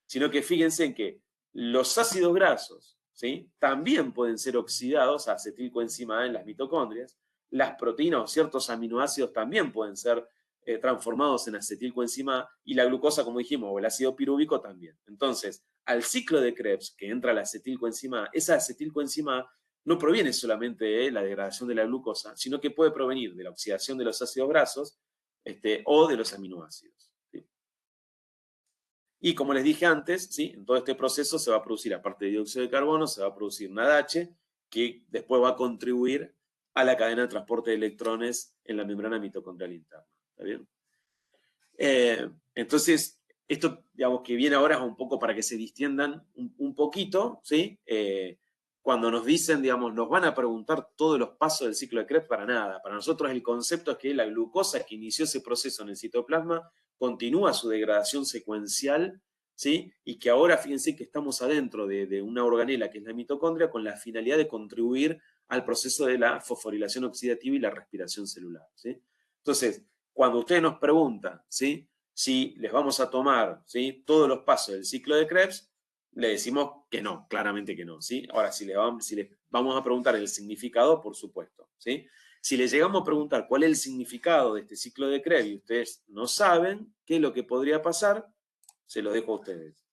Sino que fíjense en que los ácidos grasos, ¿sí? también pueden ser oxidados a acetilcoenzima A en las mitocondrias, las proteínas o ciertos aminoácidos también pueden ser transformados en acetilcoenzima A y la glucosa, como dijimos, o el ácido pirúvico también. Entonces, al ciclo de Krebs que entra la acetilcoenzima A, esa acetilcoenzima A no proviene solamente de la degradación de la glucosa, sino que puede provenir de la oxidación de los ácidos grasos o de los aminoácidos. Y como les dije antes, ¿sí? en todo este proceso se va a producir, aparte de dióxido de carbono, se va a producir NADH, que después va a contribuir a la cadena de transporte de electrones en la membrana mitocondrial interna. ¿Está bien? Entonces, esto, digamos, que viene ahora es un poco para que se distiendan un poquito, ¿sí? Cuando nos dicen, digamos, nos van a preguntar todos los pasos del ciclo de Krebs, para nada. Para nosotros el concepto es que la glucosa que inició ese proceso en el citoplasma continúa su degradación secuencial, ¿sí? Y que ahora fíjense que estamos adentro de una organela que es la mitocondria con la finalidad de contribuir al proceso de la fosforilación oxidativa y la respiración celular, ¿sí? Entonces, cuando ustedes nos preguntan, ¿sí? Si les vamos a tomar, ¿sí? todos los pasos del ciclo de Krebs, le decimos que no, claramente que no, ¿sí? Ahora, si les vamos a preguntar el significado, por supuesto, ¿sí? Si les llegamos a preguntar cuál es el significado de este ciclo de Krebs y ustedes no saben qué es lo que podría pasar, se lo dejo a ustedes.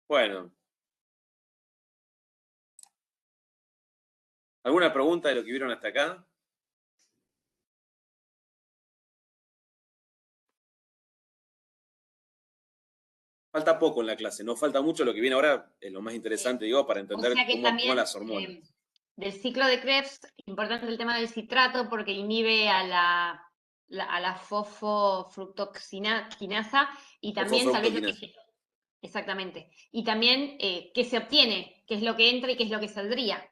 Bueno. ¿Alguna pregunta de lo que vieron hasta acá? Falta poco en la clase, no falta mucho. Lo que viene ahora es lo más interesante, digo, para entender o sea que cómo también, actúan las hormonas. Del ciclo de Krebs, importante el tema del citrato porque inhibe a la fosfofructoquinasa y también tal vez lo que exactamente. Y también qué se obtiene, qué es lo que entra y qué es lo que saldría.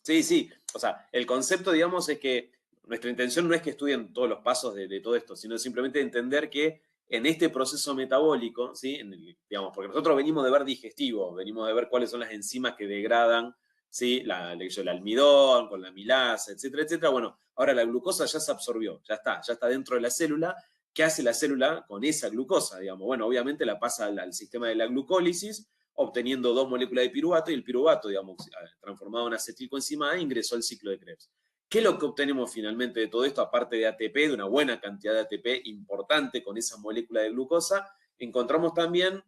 Sí, sí. O sea, el concepto, digamos, es que nuestra intención no es que estudien todos los pasos de todo esto, sino simplemente entender que en este proceso metabólico, ¿sí? Digamos, porque nosotros venimos de ver digestivo, venimos de ver cuáles son las enzimas que degradan, ¿sí? El almidón, con la amilasa, etcétera, etcétera. Bueno, ahora la glucosa ya se absorbió, ya está dentro de la célula. ¿Qué hace la célula con esa glucosa? Digamos, bueno, obviamente la pasa al sistema de la glucólisis, obteniendo 2 moléculas de piruvato, y el piruvato, digamos, transformado en acetilcoenzima A, ingresó al ciclo de Krebs. ¿Qué es lo que obtenemos finalmente de todo esto? Aparte de ATP, de una buena cantidad de ATP importante con esa molécula de glucosa, encontramos también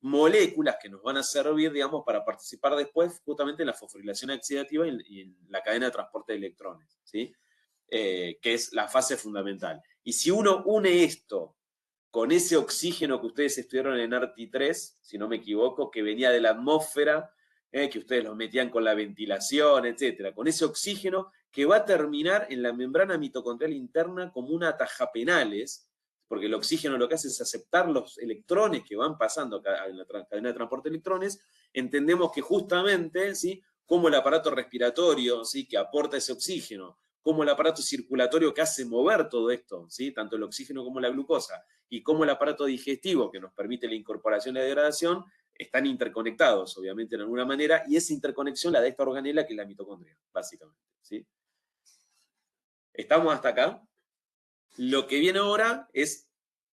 moléculas que nos van a servir, digamos, para participar después justamente en la fosforilación oxidativa y en la cadena de transporte de electrones, ¿sí? Que es la fase fundamental. Y si uno une esto con ese oxígeno que ustedes estudiaron en ARTI 3, si no me equivoco, que venía de la atmósfera, que ustedes los metían con la ventilación, etcétera, con ese oxígeno que va a terminar en la membrana mitocondrial interna como una atajapenales, porque el oxígeno lo que hace es aceptar los electrones que van pasando en la cadena de transporte de electrones. Entendemos que justamente, ¿sí?, como el aparato respiratorio, ¿sí?, que aporta ese oxígeno, como el aparato circulatorio que hace mover todo esto, ¿sí?, tanto el oxígeno como la glucosa, y como el aparato digestivo que nos permite la incorporación y la degradación, están interconectados, obviamente, en alguna manera, y esa interconexión la da esta organela que es la mitocondria, básicamente, ¿sí? ¿Estamos hasta acá? Lo que viene ahora es,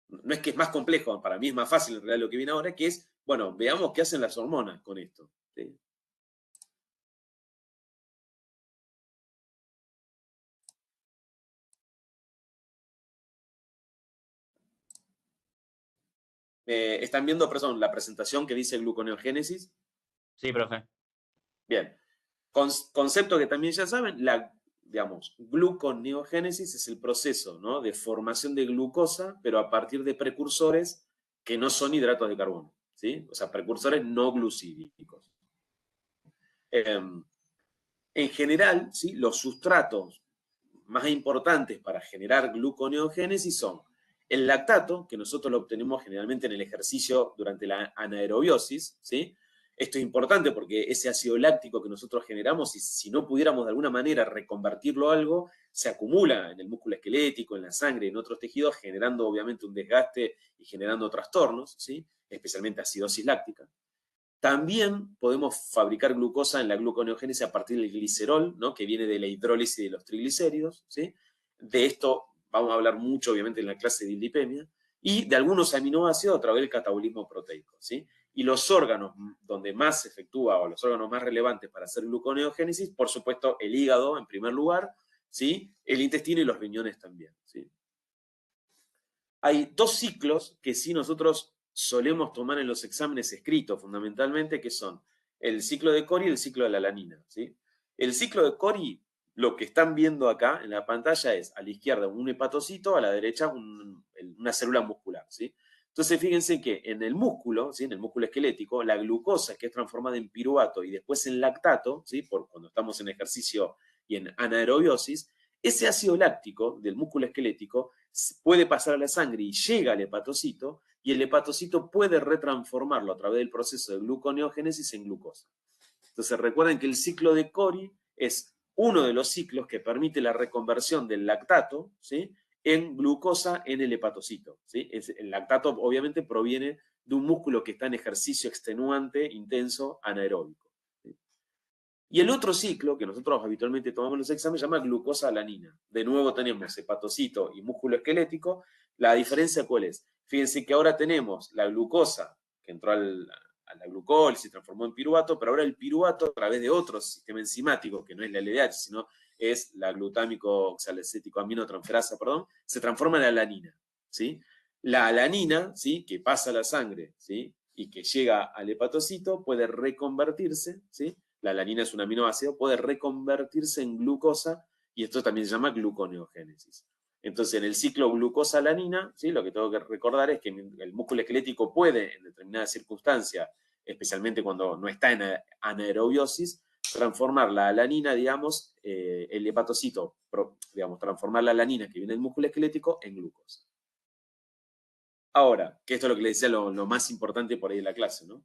no es que es más complejo, para mí es más fácil en realidad lo que viene ahora, que es, bueno, veamos qué hacen las hormonas con esto, ¿sí? ¿Están viendo, perdón, la presentación que dice gluconeogénesis? Sí, profe. Bien. Concepto que también ya saben, digamos, gluconeogénesis es el proceso, ¿no?, de formación de glucosa, pero a partir de precursores que no son hidratos de carbono, ¿sí? O sea, precursores no glucídicos. En general, ¿sí?, los sustratos más importantes para generar gluconeogénesis son el lactato, que nosotros lo obtenemos generalmente en el ejercicio durante la anaerobiosis, ¿sí? Esto es importante porque ese ácido láctico que nosotros generamos, y si no pudiéramos de alguna manera reconvertirlo a algo, se acumula en el músculo esquelético, en la sangre, en otros tejidos, generando obviamente un desgaste y generando trastornos, ¿sí?, especialmente acidosis láctica. También podemos fabricar glucosa en la gluconeogénesis a partir del glicerol, ¿no?, que viene de la hidrólisis de los triglicéridos, ¿sí? De esto vamos a hablar mucho, obviamente, en la clase de dislipemia, y de algunos aminoácidos a través del catabolismo proteico, ¿sí? Y los órganos donde más se efectúa, o los órganos más relevantes para hacer gluconeogénesis, por supuesto, el hígado en primer lugar, ¿sí?, el intestino y los riñones también, ¿sí? Hay 2 ciclos que sí nosotros solemos tomar en los exámenes escritos, fundamentalmente, que son el ciclo de Cori y el ciclo de la alanina, ¿sí? El ciclo de Cori, lo que están viendo acá en la pantalla es, a la izquierda un hepatocito, a la derecha una célula muscular, ¿sí? Entonces, fíjense que en el músculo, ¿sí?, en el músculo esquelético, la glucosa que es transformada en piruvato y después en lactato, ¿sí?, cuando estamos en ejercicio y en anaerobiosis, ese ácido láctico del músculo esquelético puede pasar a la sangre y llega al hepatocito, y el hepatocito puede retransformarlo a través del proceso de gluconeogénesis en glucosa. Entonces recuerden que el ciclo de Cori es uno de los ciclos que permite la reconversión del lactato, ¿sí?, en glucosa en el hepatocito, ¿sí? El lactato obviamente proviene de un músculo que está en ejercicio extenuante, intenso, anaeróbico, ¿sí? Y el otro ciclo que nosotros habitualmente tomamos en los exámenes se llama glucosa-alanina. De nuevo tenemos hepatocito y músculo esquelético. ¿La diferencia cuál es? Fíjense que ahora tenemos la glucosa que entró a la glucólisis, se transformó en piruvato, pero ahora el piruvato, a través de otro sistema enzimático, que no es la LDH, sino es la glutámico oxalacético aminotransferasa, perdón, se transforma en alanina, ¿sí? La alanina, ¿sí?, que pasa a la sangre, ¿sí?, y que llega al hepatocito puede reconvertirse, ¿sí? La alanina es un aminoácido, puede reconvertirse en glucosa y esto también se llama gluconeogénesis. Entonces, en el ciclo glucosa-alanina, ¿sí? Lo que tengo que recordar es que el músculo esquelético puede, en determinadas circunstancias, especialmente cuando no está en anaerobiosis, transformar la alanina, digamos, el hepatocito, digamos, transformar la alanina que viene del músculo esquelético en glucosa. Ahora, que esto es lo que le decía lo más importante por ahí de la clase, ¿no?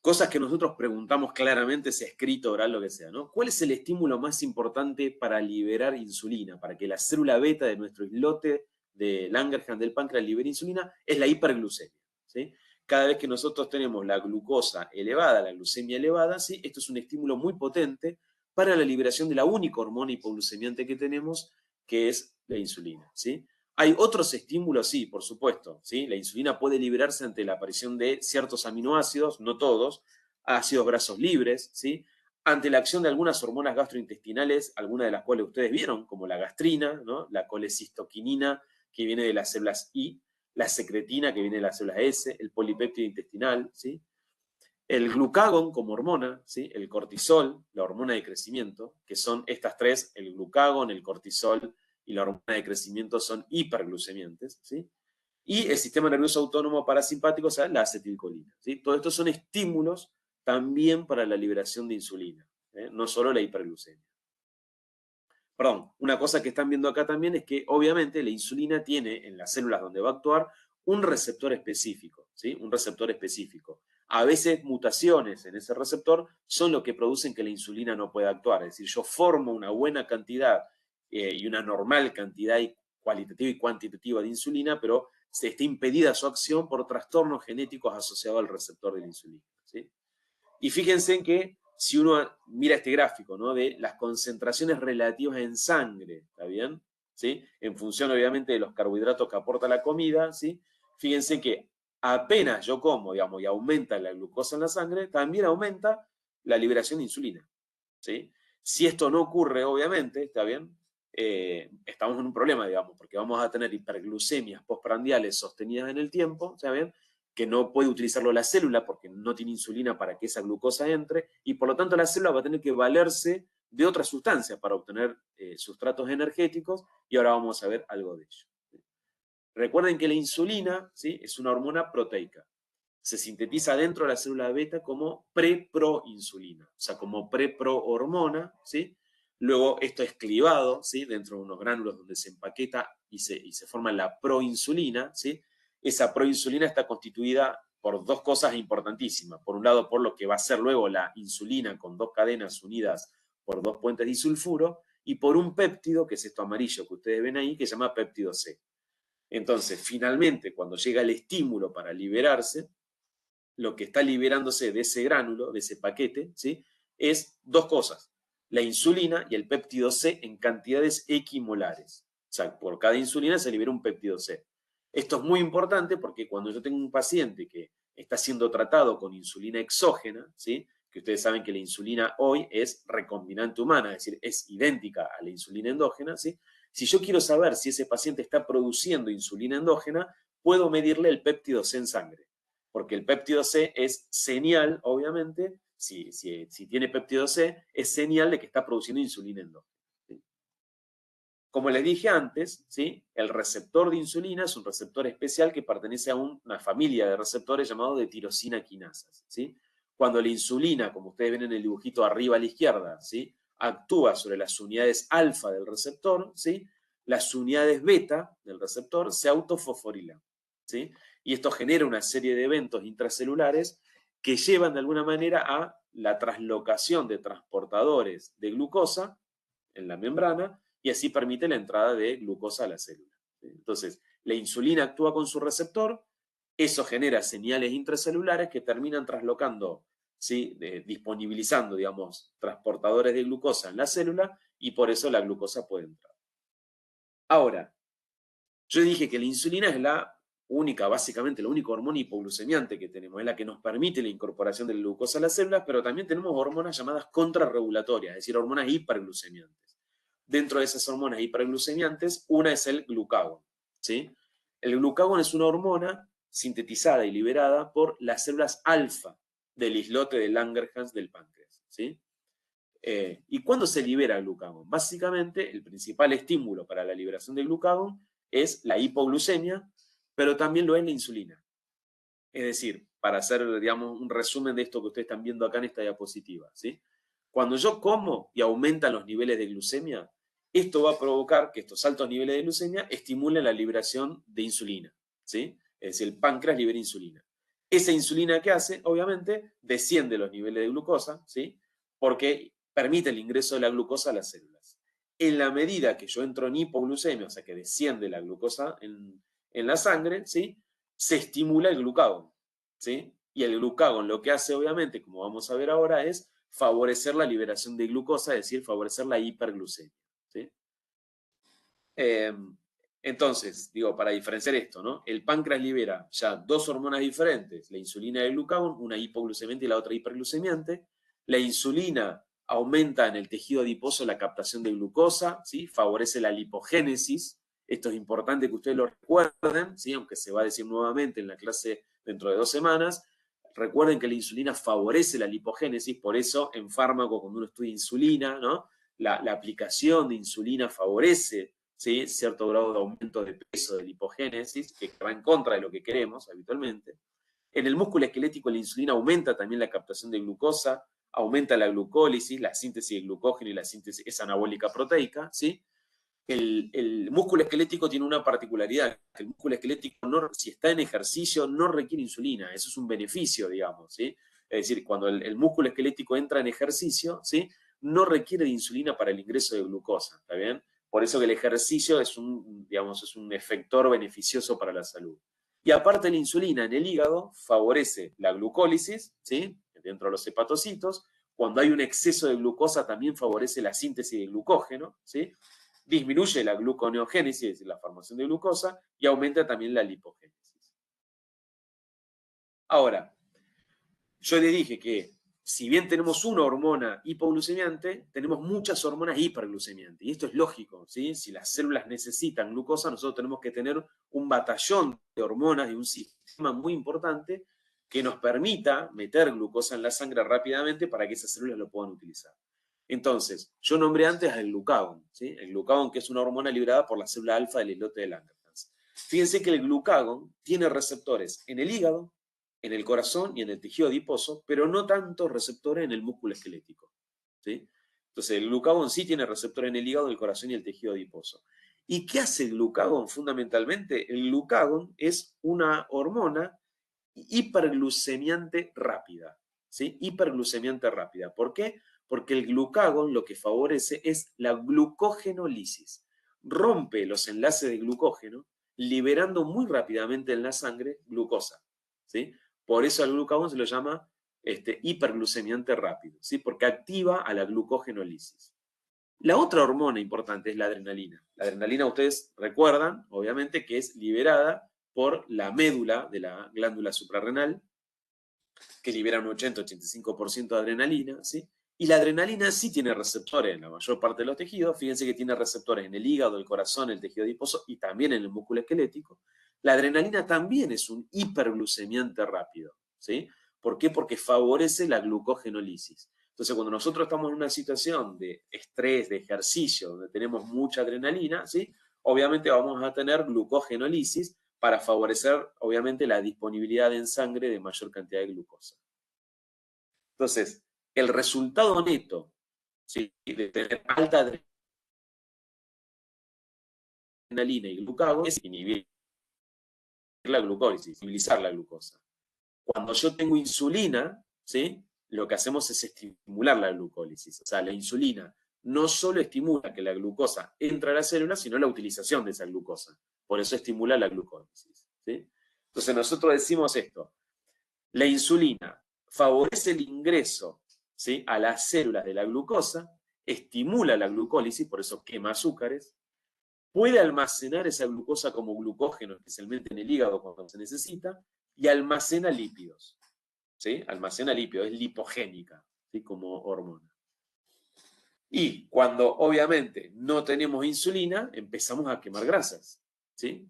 Cosas que nosotros preguntamos claramente, sea escrito, oral, lo que sea, ¿no? ¿Cuál es el estímulo más importante para liberar insulina? Para que la célula beta de nuestro islote de Langerhans del páncreas libere insulina, es la hiperglucemia, ¿sí? Cada vez que nosotros tenemos la glucosa elevada, la glucemia elevada, ¿sí? Esto es un estímulo muy potente para la liberación de la única hormona hipoglucemiante que tenemos, que es la insulina, ¿sí? Hay otros estímulos, sí, por supuesto, ¿sí? La insulina puede liberarse ante la aparición de ciertos aminoácidos, no todos, ácidos grasos libres, ¿sí? Ante la acción de algunas hormonas gastrointestinales, algunas de las cuales ustedes vieron, como la gastrina, ¿no? La colecistoquinina, que viene de las células I, la secretina, que viene de las células S, el polipéptido intestinal, ¿sí? El glucagón como hormona, ¿sí? El cortisol, la hormona de crecimiento, que son estas tres, el glucagón, el cortisol y la hormona de crecimiento son hiperglucemiantes, ¿sí? Y el sistema nervioso autónomo parasimpático, o sea, la acetilcolina, ¿sí? Todos estos son estímulos también para la liberación de insulina, no solo la hiperglucemia. Perdón, una cosa que están viendo acá también es que obviamente la insulina tiene en las células donde va a actuar un receptor específico, ¿sí? Un receptor específico. A veces mutaciones en ese receptor son lo que producen que la insulina no pueda actuar. Es decir, yo formo una buena cantidad y una normal cantidad cualitativa y cuantitativa de insulina, pero se está impedida su acción por trastornos genéticos asociados al receptor de la insulina, ¿sí? Y fíjense en que si uno mira este gráfico, ¿no? De las concentraciones relativas en sangre, ¿está bien? ¿Sí? En función, obviamente, de los carbohidratos que aporta la comida, ¿sí? Fíjense que apenas yo como, digamos, y aumenta la glucosa en la sangre, también aumenta la liberación de insulina, ¿sí? Si esto no ocurre, obviamente, ¿está bien? Estamos en un problema, digamos, porque vamos a tener hiperglucemias postprandiales sostenidas en el tiempo, ¿está bien? Que no puede utilizarlo la célula porque no tiene insulina para que esa glucosa entre, y por lo tanto la célula va a tener que valerse de otras sustancias para obtener sustratos energéticos, y ahora vamos a ver algo de ello. Recuerden que la insulina, ¿sí? Es una hormona proteica. Se sintetiza dentro de la célula beta como pre-proinsulina, o sea, como pre-prohormona, ¿sí? Luego esto es clivado, ¿sí? Dentro de unos gránulos donde se empaqueta y se forma la proinsulina, ¿sí? Esa proinsulina está constituida por dos cosas importantísimas. Por un lado, por lo que va a ser luego la insulina con dos cadenas unidas por dos puentes disulfuro, y por un péptido, que es esto amarillo que ustedes ven ahí, que se llama péptido C. Entonces, finalmente, cuando llega el estímulo para liberarse, lo que está liberándose de ese gránulo, de ese paquete, ¿sí? Es dos cosas: la insulina y el péptido C en cantidades equimolares. O sea, por cada insulina se libera un péptido C. Esto es muy importante porque cuando yo tengo un paciente que está siendo tratado con insulina exógena, ¿sí? Que ustedes saben que la insulina hoy es recombinante humana, es decir, es idéntica a la insulina endógena, ¿sí? Si yo quiero saber si ese paciente está produciendo insulina endógena, puedo medirle el péptido C en sangre, porque el péptido C es señal, obviamente, si tiene péptido C, es señal de que está produciendo insulina endógena, ¿sí? Como les dije antes, ¿sí? El receptor de insulina es un receptor especial que pertenece a una familia de receptores llamados de tirosina quinasas, ¿sí? Cuando la insulina, como ustedes ven en el dibujito arriba a la izquierda, ¿sí? Actúa sobre las unidades alfa del receptor, ¿sí? Las unidades beta del receptor se autofosforilan, ¿sí? Y esto genera una serie de eventos intracelulares que llevan de alguna manera a la traslocación de transportadores de glucosa en la membrana, y así permite la entrada de glucosa a la célula. Entonces, la insulina actúa con su receptor, eso genera señales intracelulares que terminan traslocando, ¿sí? Disponibilizando, digamos, transportadores de glucosa en la célula, y por eso la glucosa puede entrar. Ahora, yo dije que la insulina es básicamente la única hormona hipoglucemiante que tenemos, es la que nos permite la incorporación de la glucosa a las células, pero también tenemos hormonas llamadas contrarregulatorias, es decir, hormonas hiperglucemiantes. Dentro de esas hormonas hiperglucemiantes, una es el glucagón, ¿sí? El glucagón es una hormona sintetizada y liberada por las células alfa del islote de Langerhans del páncreas, ¿sí? ¿Y cuándo se libera el glucagón? Básicamente, el principal estímulo para la liberación del glucagón es la hipoglucemia, pero también lo es la insulina. Es decir, para hacer, digamos, un resumen de esto que ustedes están viendo acá en esta diapositiva, ¿sí? Cuando yo como y aumentan los niveles de glucemia, esto va a provocar que estos altos niveles de glucemia estimulen la liberación de insulina, ¿sí? Es decir, el páncreas libera insulina. Esa insulina que hace, obviamente, desciende los niveles de glucosa, ¿sí? Porque permite el ingreso de la glucosa a las células. En la medida que yo entro en hipoglucemia, o sea, que desciende la glucosa en la sangre, ¿sí? Se estimula el glucagón, ¿sí? Y el glucagón lo que hace, obviamente, como vamos a ver ahora, es favorecer la liberación de glucosa, es decir, favorecer la hiperglucemia, ¿sí? Entonces, digo, para diferenciar esto, ¿no? El páncreas libera ya dos hormonas diferentes, la insulina y el glucagón, una hipoglucemiante y la otra hiperglucemiante. La insulina aumenta en el tejido adiposo la captación de glucosa, ¿sí? Favorece la lipogénesis. Esto es importante que ustedes lo recuerden, ¿sí? Aunque se va a decir nuevamente en la clase dentro de 2 semanas. Recuerden que la insulina favorece la lipogénesis, por eso en fármaco, cuando uno estudia insulina, ¿no? La aplicación de insulina favorece, ¿sí? Cierto grado de aumento de peso, de lipogénesis, que va en contra de lo que queremos habitualmente. En el músculo esquelético la insulina aumenta también la captación de glucosa, aumenta la glucólisis, la síntesis de glucógeno y la síntesis es anabólica proteica, ¿sí? El músculo esquelético tiene una particularidad, que el músculo esquelético, si está en ejercicio, no requiere insulina, eso es un beneficio, digamos, ¿sí? Es decir, cuando el músculo esquelético entra en ejercicio, ¿sí? No requiere de insulina para el ingreso de glucosa, ¿está bien? Por eso que el ejercicio es digamos, es un efector beneficioso para la salud. Y aparte la insulina en el hígado favorece la glucólisis, ¿sí? Dentro de los hepatocitos. Cuando hay un exceso de glucosa también favorece la síntesis de glucógeno, ¿sí? Disminuye la gluconeogénesis, es decir, la formación de glucosa, y aumenta también la lipogénesis. Ahora, yo les dije que si bien tenemos una hormona hipoglucemiante, tenemos muchas hormonas hiperglucemiantes. Y esto es lógico, ¿sí? Si las células necesitan glucosa, nosotros tenemos que tener un batallón de hormonas y un sistema muy importante que nos permita meter glucosa en la sangre rápidamente para que esas células lo puedan utilizar. Entonces, yo nombré antes al glucagón, ¿sí? El glucagón, que es una hormona liberada por la célula alfa del islote de Langerhans. Fíjense que el glucagón tiene receptores en el hígado, en el corazón y en el tejido adiposo, pero no tantos receptores en el músculo esquelético, ¿sí? Entonces, el glucagón sí tiene receptores en el hígado, el corazón y el tejido adiposo. ¿Y qué hace el glucagón fundamentalmente? El glucagón es una hormona hiperglucemiante rápida, ¿sí? Hiperglucemiante rápida. ¿Por qué? Porque el glucagón lo que favorece es la glucogenolisis. Rompe los enlaces de glucógeno, liberando muy rápidamente en la sangre glucosa, ¿sí? Por eso al glucagón se lo llama hiperglucemiante rápido, ¿sí? Porque activa a la glucogenolisis. La otra hormona importante es la adrenalina. La adrenalina, ustedes recuerdan, obviamente, que es liberada por la médula de la glándula suprarrenal, que libera un 80-85% de adrenalina, ¿sí? Y la adrenalina sí tiene receptores en la mayor parte de los tejidos. Fíjense que tiene receptores en el hígado, el corazón, el tejido adiposo y también en el músculo esquelético. La adrenalina también es un hiperglucemiante rápido, ¿sí? ¿Por qué? Porque favorece la glucogenolisis. Entonces, cuando nosotros estamos en una situación de estrés, de ejercicio, donde tenemos mucha adrenalina, ¿sí? Obviamente vamos a tener glucogenolisis para favorecer, obviamente, la disponibilidad en sangre de mayor cantidad de glucosa. Entonces, el resultado neto, ¿sí? De tener alta adrenalina y glucagón es inhibir la glucólisis, inhibilizar la glucosa. Cuando yo tengo insulina, ¿sí? Lo que hacemos es estimular la glucólisis. O sea, la insulina no solo estimula que la glucosa entre a la célula, sino la utilización de esa glucosa. Por eso estimula la glucólisis, ¿sí? Entonces nosotros decimos esto: la insulina favorece el ingreso, ¿sí? A las células de la glucosa, estimula la glucólisis, por eso quema azúcares, puede almacenar esa glucosa como glucógeno, especialmente en el hígado cuando se necesita, y almacena lípidos, ¿sí? Almacena lípidos, es lipogénica, ¿sí? Como hormona. Y cuando obviamente no tenemos insulina, empezamos a quemar grasas, ¿sí?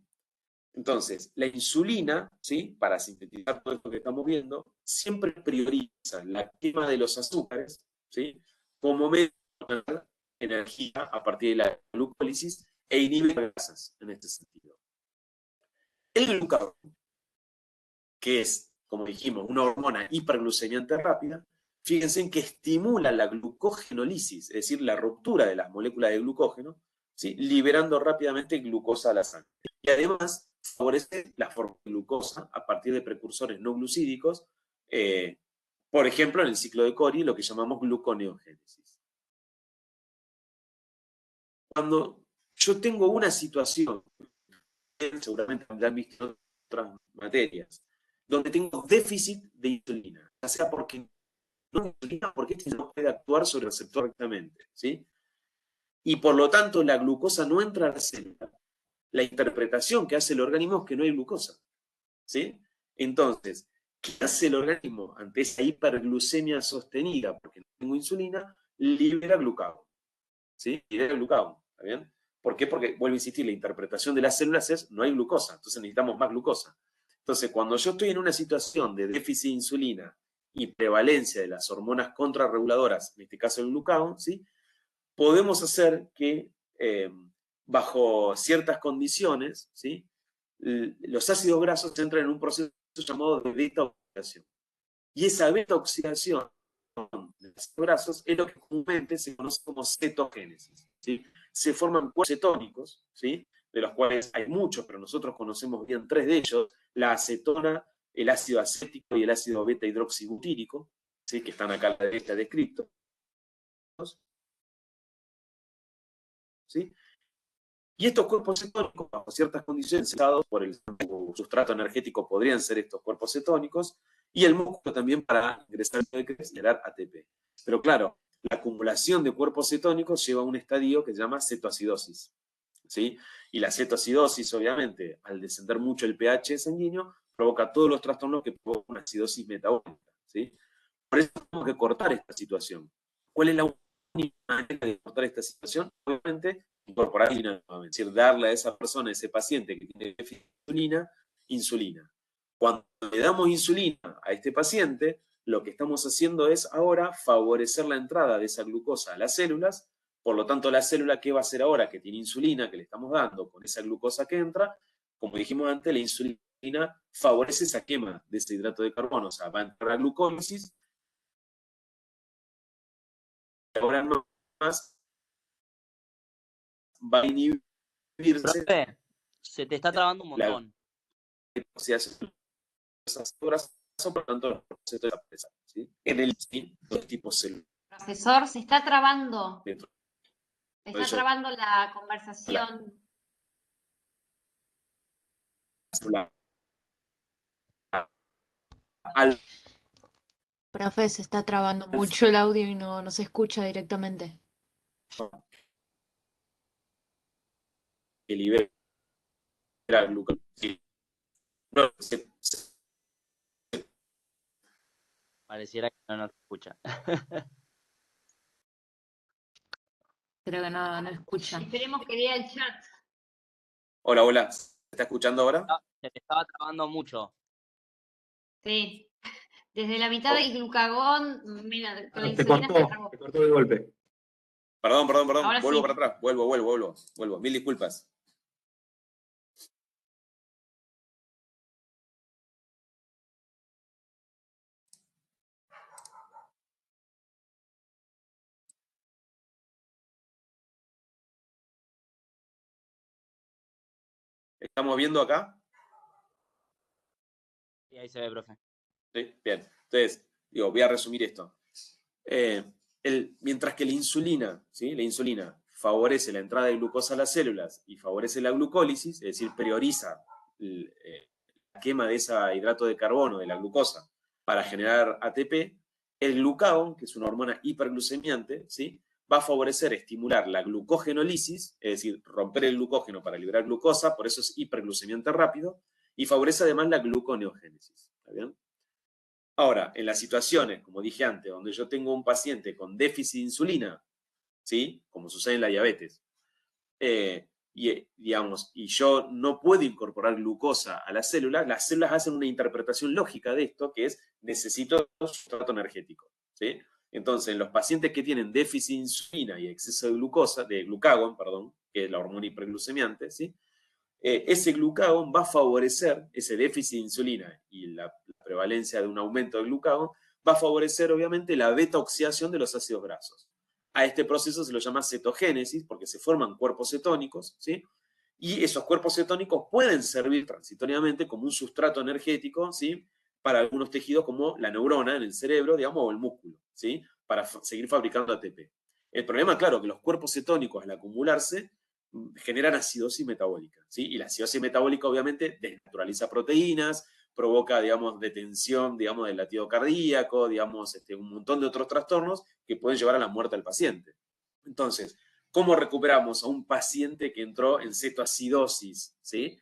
Entonces, la insulina, ¿sí? Para sintetizar todo esto que estamos viendo, siempre prioriza la quema de los azúcares, ¿sí? Como medio de ganar energía a partir de la glucólisis e inhibe las grasas en este sentido. El glucagón, que es, como dijimos, una hormona hiperglucemiante rápida, fíjense en que estimula la glucogenólisis, es decir, la ruptura de las moléculas de glucógeno, ¿sí? Liberando rápidamente glucosa a la sangre. Y además favorece la forma de glucosa a partir de precursores no glucídicos, por ejemplo, en el ciclo de Cori, lo que llamamos gluconeogénesis. Cuando yo tengo una situación, seguramente ya han visto en otras materias, donde tengo déficit de insulina, ya sea porque no hay insulina, porque este no puede actuar sobre el receptor correctamente, ¿sí? Y por lo tanto la glucosa no entra a la célula. La interpretación que hace el organismo es que no hay glucosa, ¿sí? Entonces, ¿qué hace el organismo ante esa hiperglucemia sostenida porque no tengo insulina? Libera glucagón, ¿sí? Libera glucagón, ¿está bien? ¿Por qué? Porque, vuelvo a insistir, la interpretación de las células es no hay glucosa, entonces necesitamos más glucosa. Entonces, cuando yo estoy en una situación de déficit de insulina y prevalencia de las hormonas contrarreguladoras, en este caso el glucagón, ¿sí? Podemos hacer que, bajo ciertas condiciones, ¿sí? Los ácidos grasos entran en un proceso llamado de beta-oxidación. Y esa beta-oxidación de los ácidos grasos es lo que comúnmente se conoce como cetogénesis, ¿sí? Se forman cuerpos cetónicos, ¿sí? De los cuales hay muchos, pero nosotros conocemos bien 3 de ellos: la acetona, el ácido acético y el ácido beta-hidroxibutírico, ¿sí? Que están acá a la derecha descritos, ¿sí? Y estos cuerpos cetónicos, bajo ciertas condiciones, dados por el sustrato energético, podrían ser estos cuerpos cetónicos, y el músculo también para ingresar y generar ATP. Pero claro, la acumulación de cuerpos cetónicos lleva a un estadio que se llama cetoacidosis, ¿sí? Y la cetoacidosis, obviamente, al descender mucho el pH sanguíneo, provoca todos los trastornos que provocan una acidosis metabólica, ¿sí? Por eso tenemos que cortar esta situación. ¿Cuál es la única manera de cortar esta situación? Obviamente, incorporar insulina nuevamente, es decir, darle a esa persona, a ese paciente que tiene déficit de insulina, insulina. Cuando le damos insulina a este paciente, lo que estamos haciendo es ahora favorecer la entrada de esa glucosa a las células. Por lo tanto, la célula, ¿qué va a hacer ahora que tiene insulina que le estamos dando con esa glucosa que entra? Como dijimos antes, la insulina favorece esa quema de ese hidrato de carbono, o sea, va a entrar a glucólisis, ahora no más, va a inhibirse Profe, se te está trabando un la montón. oxidación de esas grasas, por lo tanto, los procesos desaparecen, ¿sí? En el dos tipos celulares. Profesor, se está trabando. Dentro Se de está ellos, trabando la conversación. al Profe, se está trabando mucho el audio y no se escucha directamente. que libera glucosa. Sí. No, Pareciera que no nos escucha. Creo que no escucha. Esperemos que lea el chat. Hola, hola. ¿Se está escuchando ahora? No, se te estaba trabando mucho. Sí. Desde la mitad del glucagón, mira, con la Te insulina se trabó. cortó de golpe. Perdón. Ahora Vuelvo sí. para atrás. Vuelvo. Mil disculpas. ¿Estamos viendo acá? Y ahí se ve, profe. Sí, bien. Entonces, voy a resumir esto. Mientras que la insulina, ¿sí? La insulina favorece la entrada de glucosa a las células y favorece la glucólisis, es decir, prioriza la quema de ese hidrato de carbono, de la glucosa, para generar ATP, el glucagón, que es una hormona hiperglucemiante, ¿sí? Va a favorecer, estimular la glucogenólisis, es decir, romper el glucógeno para liberar glucosa, por eso es hiperglucemiante rápido, y favorece además la gluconeogénesis. ¿Está bien? Ahora, en las situaciones, como dije antes, donde yo tengo un paciente con déficit de insulina, ¿sí? Como sucede en la diabetes, digamos, y yo no puedo incorporar glucosa a las células hacen una interpretación lógica de esto, que es necesito sustrato energético, ¿sí? Entonces, en los pacientes que tienen déficit de insulina y exceso de glucosa, de glucagón, perdón, que es la hormona hiperglucemiante, ¿sí? Ese glucagón va a favorecer ese déficit de insulina y la prevalencia de un aumento del glucagón, va a favorecer obviamente la beta-oxidación de los ácidos grasos. A este proceso se lo llama cetogénesis porque se forman cuerpos cetónicos, ¿sí? Y esos cuerpos cetónicos pueden servir transitoriamente como un sustrato energético, ¿sí? Para algunos tejidos como la neurona en el cerebro, digamos, o el músculo, ¿sí? Para seguir fabricando ATP. El problema, claro, que los cuerpos cetónicos al acumularse generan acidosis metabólica, ¿sí? Y la acidosis metabólica obviamente desnaturaliza proteínas, provoca, digamos, detención, digamos, del latido cardíaco, digamos, un montón de otros trastornos que pueden llevar a la muerte al paciente. Entonces, ¿cómo recuperamos a un paciente que entró en cetoacidosis, ¿sí?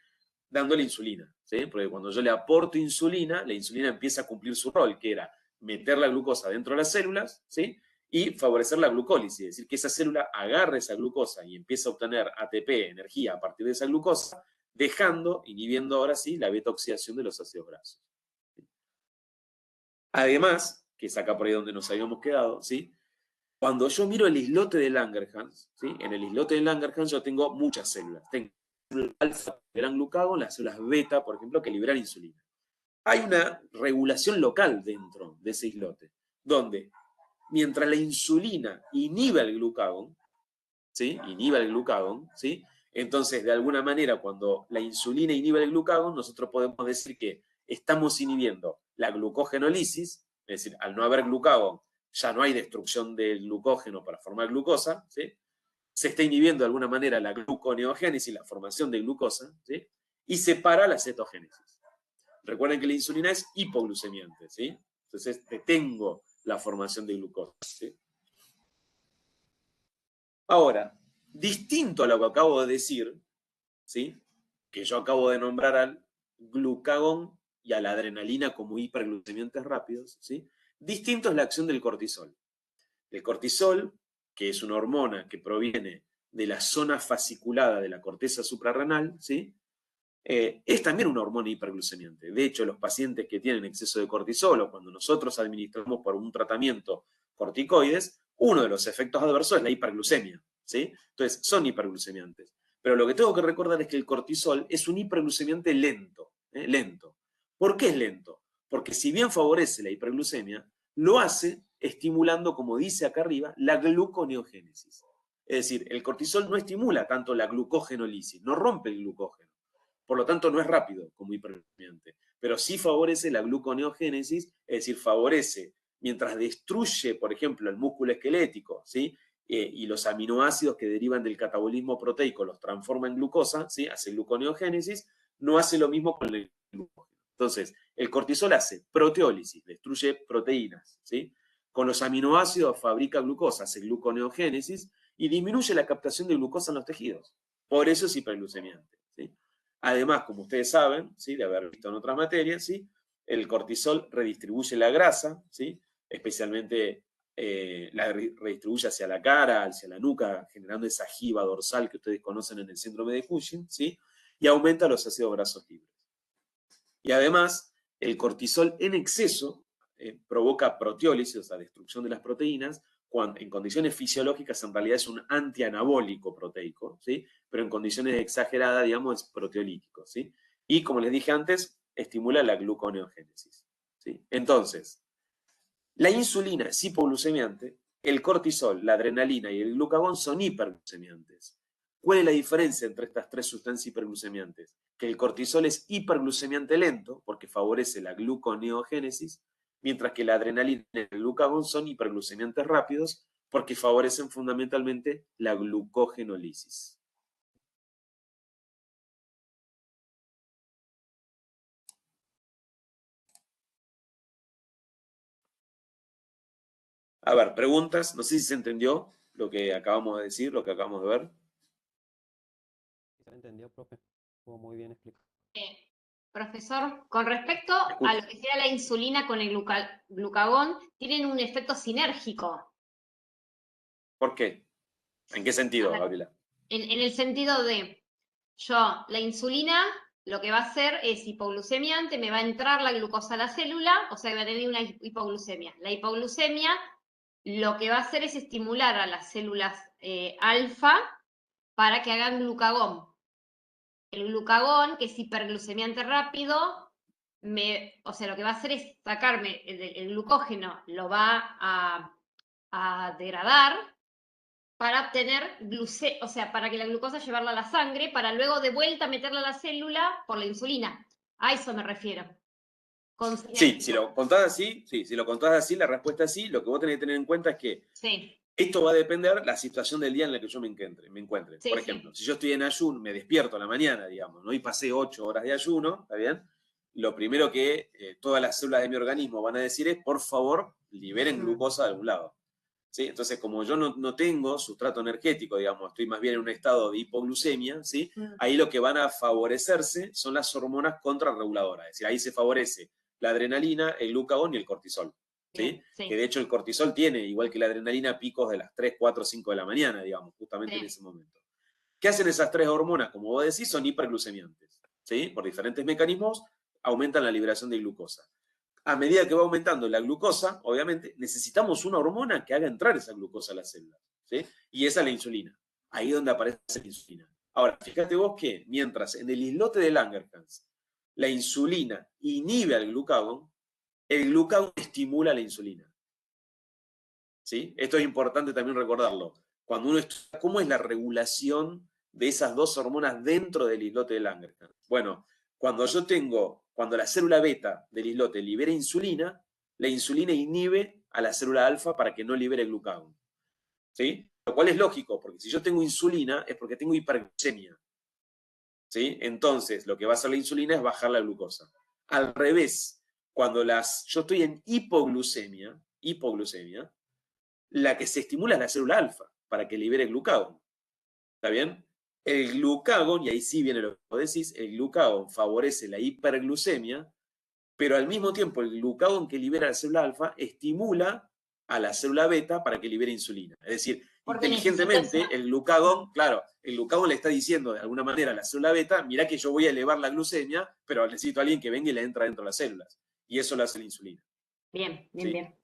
Dándole insulina, ¿sí? Porque cuando yo le aporto insulina, la insulina empieza a cumplir su rol, que era meter la glucosa dentro de las células, ¿sí? Y favorecer la glucólisis, es decir, que esa célula agarre esa glucosa y empiece a obtener ATP, energía, a partir de esa glucosa, inhibiendo ahora sí la beta-oxidación de los ácidos grasos. Además, que es acá por ahí donde nos habíamos quedado, ¿sí? Cuando yo miro el islote de Langerhans, ¿sí? En el islote de Langerhans yo tengo muchas células. Tengo células alfa que liberan glucagón, las células beta, por ejemplo, que liberan insulina. Hay una regulación local dentro de ese islote, donde mientras la insulina inhibe el glucagón, ¿sí? Inhibe el glucagón, ¿sí? Entonces, de alguna manera, cuando la insulina inhibe el glucagón, nosotros podemos decir que estamos inhibiendo la glucogenólisis, es decir, al no haber glucagón, ya no hay destrucción del glucógeno para formar glucosa, ¿sí? Se está inhibiendo de alguna manera la gluconeogénesis, la formación de glucosa, ¿sí? Y se para la cetogénesis. Recuerden que la insulina es hipoglucemiante, ¿sí? Entonces detengo la formación de glucosa, ¿sí? Ahora, distinto a lo que acabo de decir, ¿sí? Que yo acabo de nombrar al glucagón y a la adrenalina como hiperglucemiantes rápidos, ¿sí? Distinto es la acción del cortisol. El cortisol, que es una hormona que proviene de la zona fasciculada de la corteza suprarrenal, ¿sí? Es también una hormona hiperglucemiante. De hecho, los pacientes que tienen exceso de cortisol o cuando nosotros administramos por un tratamiento corticoides, uno de los efectos adversos es la hiperglucemia, ¿sí? Entonces, son hiperglucemiantes. Pero lo que tengo que recordar es que el cortisol es un hiperglucemiante lento, lento. ¿Por qué es lento? Porque si bien favorece la hiperglucemia, lo hace estimulando, como dice acá arriba, la gluconeogénesis. Es decir, el cortisol no estimula tanto la glucogenólisis, no rompe el glucógeno. Por lo tanto, no es rápido como hiperglucemiante, pero sí favorece la gluconeogénesis, es decir, favorece, mientras destruye, por ejemplo, el músculo esquelético, ¿sí? Y los aminoácidos que derivan del catabolismo proteico los transforma en glucosa, ¿sí? Hace gluconeogénesis, no hace lo mismo con el glucógeno. Entonces, el cortisol hace proteólisis, destruye proteínas, ¿sí? Con los aminoácidos fabrica glucosa, hace gluconeogénesis y disminuye la captación de glucosa en los tejidos. Por eso es hiperglucemiante, ¿sí? Además, como ustedes saben, ¿sí? De haber visto en otras materias, ¿sí? El cortisol redistribuye la grasa, ¿sí? Especialmente la redistribuye hacia la cara, hacia la nuca, generando esa jiba dorsal que ustedes conocen en el síndrome de Cushing, ¿sí? Y aumenta los ácidos grasos libres. Y además, el cortisol en exceso provoca proteólisis, o sea, destrucción de las proteínas, cuando en condiciones fisiológicas en realidad es un antianabólico proteico, ¿sí? Pero en condiciones exageradas, digamos, es proteolítico, ¿sí? Y como les dije antes, estimula la gluconeogénesis, ¿sí? Entonces, la insulina es hipoglucemiante, el cortisol, la adrenalina y el glucagón son hiperglucemiantes. ¿Cuál es la diferencia entre estas tres sustancias hiperglucemiantes? Que el cortisol es hiperglucemiante lento, porque favorece la gluconeogénesis, mientras que la adrenalina y el glucagón son hiperglucemiantes rápidos, porque favorecen fundamentalmente la glucogenólisis. A ver, preguntas. No sé si se entendió lo que acabamos de decir, lo que acabamos de ver. Se entendió, profe. Estuvo muy bien explicado. Profesor, con respecto a lo que sea la insulina con el glucagón, tienen un efecto sinérgico. ¿Por qué? ¿En qué sentido, Gabriela? En el sentido de, yo, la insulina lo que va a hacer es hipoglucemiante, me va a entrar la glucosa a la célula, o sea, va a tener una hipoglucemia. La hipoglucemia lo que va a hacer es estimular a las células alfa para que hagan glucagón. El glucagón, que es hiperglucemiante rápido, o sea, lo que va a hacer es sacarme el glucógeno, lo va a degradar para obtener o sea, para que la glucosa llevarla a la sangre, para luego de vuelta meterla a la célula por la insulina. A eso me refiero. Sí, si lo contás así, sí, si lo contás así, la respuesta es sí. Lo que vos tenés que tener en cuenta es que Sí, esto va a depender de la situación del día en la que yo me encuentre. Sí, Por sí. ejemplo, si yo estoy en ayuno, me despierto a la mañana, digamos, ¿no? Y pasé 8 horas de ayuno, ¿está bien? Lo primero que todas las células de mi organismo van a decir es, por favor, liberen glucosa de algún lado. ¿Sí? Entonces, como yo no tengo sustrato energético, digamos, estoy más bien en un estado de hipoglucemia, ¿sí? Ahí lo que van a favorecerse son las hormonas contrarreguladoras. Es decir, ahí se favorece la adrenalina, el glucagón y el cortisol. ¿Sí? Bien, sí. Que de hecho el cortisol tiene, igual que la adrenalina, picos de las 3, 4, 5 de la mañana, digamos, justamente Sí. en ese momento. ¿Qué hacen esas tres hormonas? Como vos decís, son hiperglucemiantes. ¿Sí? Por diferentes mecanismos aumentan la liberación de glucosa. A medida que va aumentando la glucosa, obviamente, necesitamos una hormona que haga entrar esa glucosa a las células. ¿Sí? Y esa es la insulina. Ahí es donde aparece la insulina. Ahora, fíjate vos que mientras en el islote de Langerhans la insulina inhibe al glucagón, el glucagón estimula la insulina. ¿Sí? Esto es importante también recordarlo. Cuando uno estudia cómo es la regulación de esas dos hormonas dentro del islote de Langerhans. Bueno, cuando la célula beta del islote libera insulina, la insulina inhibe a la célula alfa para que no libere glucagón. ¿Sí? Lo cual es lógico, porque si yo tengo insulina es porque tengo hiperglucemia. ¿Sí? Entonces, lo que va a hacer la insulina es bajar la glucosa. Al revés, cuando yo estoy en hipoglucemia, la que se estimula es la célula alfa para que libere glucagón. ¿Está bien? El glucagón, y ahí sí viene lo que vos decís, el glucagón favorece la hiperglucemia, pero al mismo tiempo el glucagón que libera la célula alfa estimula a la célula beta para que libere insulina. Es decir, Porque inteligentemente necesitas- el glucagón, claro, el glucagón le está diciendo de alguna manera a la célula beta, mirá que yo voy a elevar la glucemia, pero necesito a alguien que venga y le entra dentro de las células. Y eso lo hace la insulina. Bien, bien, ¿Sí? bien.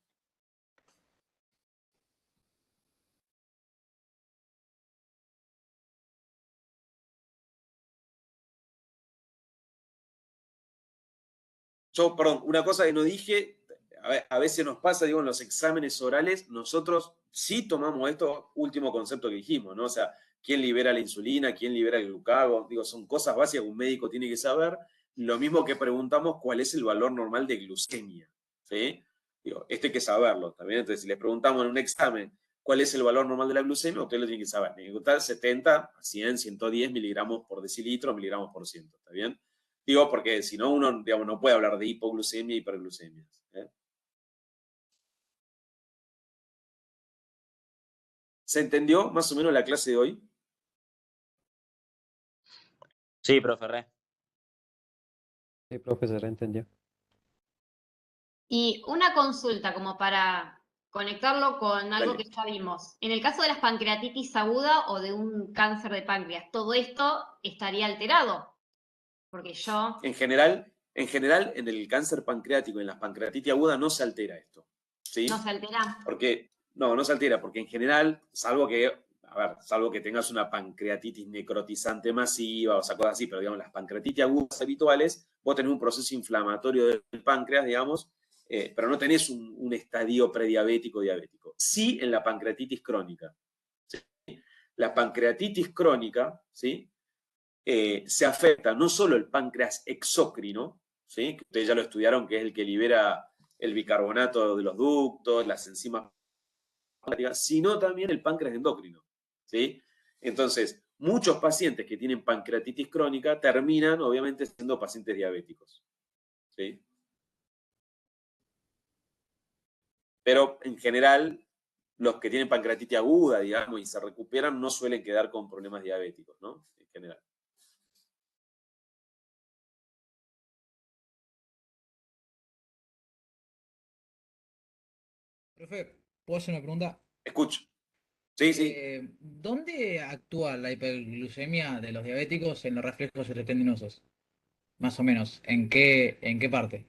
Perdón, una cosa que no dije, a veces nos pasa, digo, en los exámenes orales, nosotros sí tomamos esto último concepto que dijimos, ¿no? O sea, quién libera la insulina, quién libera el glucagón, digo, son cosas básicas que un médico tiene que saber. Lo mismo que preguntamos cuál es el valor normal de glucemia, ¿sí? Digo, esto hay que saberlo también. Entonces, si les preguntamos en un examen cuál es el valor normal de la glucemia, usted lo tiene que saber. Tiene que estar 70 a 100, 110 miligramos por decilitro, miligramos por ciento, ¿está bien? Digo, porque si no, uno, digamos, no puede hablar de hipoglucemia y hiperglucemia. ¿Se entendió más o menos la clase de hoy? Sí, profe, re. Sí, profesor, entendió. Y una consulta como para conectarlo con algo Dale. que ya vimos. En el caso de las pancreatitis aguda o de un cáncer de páncreas, ¿todo esto estaría alterado? Porque yo En general, en el cáncer pancreático, en la pancreatitis aguda, no se altera esto. ¿Sí? no se altera. Porque, no se altera, porque en general, salvo que tengas una pancreatitis necrotizante masiva, o sea, cosas así, pero digamos, las pancreatitis agudas habituales, vos tenés un proceso inflamatorio del páncreas, digamos, pero no tenés un estadio prediabético diabético. Sí en la pancreatitis crónica. ¿Sí? La pancreatitis crónica, ¿sí? Se afecta no solo el páncreas exócrino, ¿sí? Que ustedes ya lo estudiaron, que es el que libera el bicarbonato de los ductos, las enzimas, sino también el páncreas endocrino, ¿sí? Entonces, muchos pacientes que tienen pancreatitis crónica terminan, obviamente, siendo pacientes diabéticos, ¿sí? Pero en general, los que tienen pancreatitis aguda, digamos, y se recuperan, no suelen quedar con problemas diabéticos, ¿no? En general. Profe, ¿puedo hacer una pregunta? Escucho. Sí, sí. ¿Dónde actúa la hiperglucemia de los diabéticos en los reflejos osteotendinosos? Más o menos, ¿en qué parte?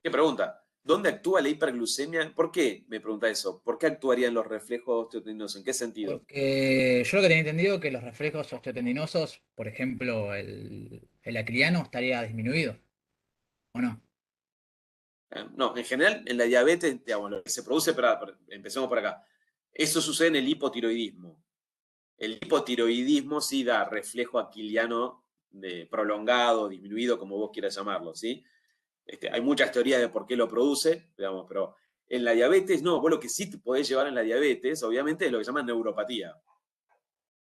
¿Qué pregunta? ¿Dónde actúa la hiperglucemia? ¿Por qué me pregunta eso? ¿Por qué actuarían los reflejos osteotendinosos? ¿En qué sentido? Porque yo lo que tenía entendido que los reflejos osteotendinosos, por ejemplo, el acriano estaría disminuido, ¿o no? No, en general, en la diabetes, digamos, lo que se produce, empecemos por acá. Eso sucede en el hipotiroidismo. El hipotiroidismo sí da reflejo aquiliano prolongado, disminuido, como vos quieras llamarlo, ¿sí? Hay muchas teorías de por qué lo produce, digamos, pero en la diabetes no. Vos lo que sí te podés llevar en la diabetes, obviamente, es lo que llaman neuropatía.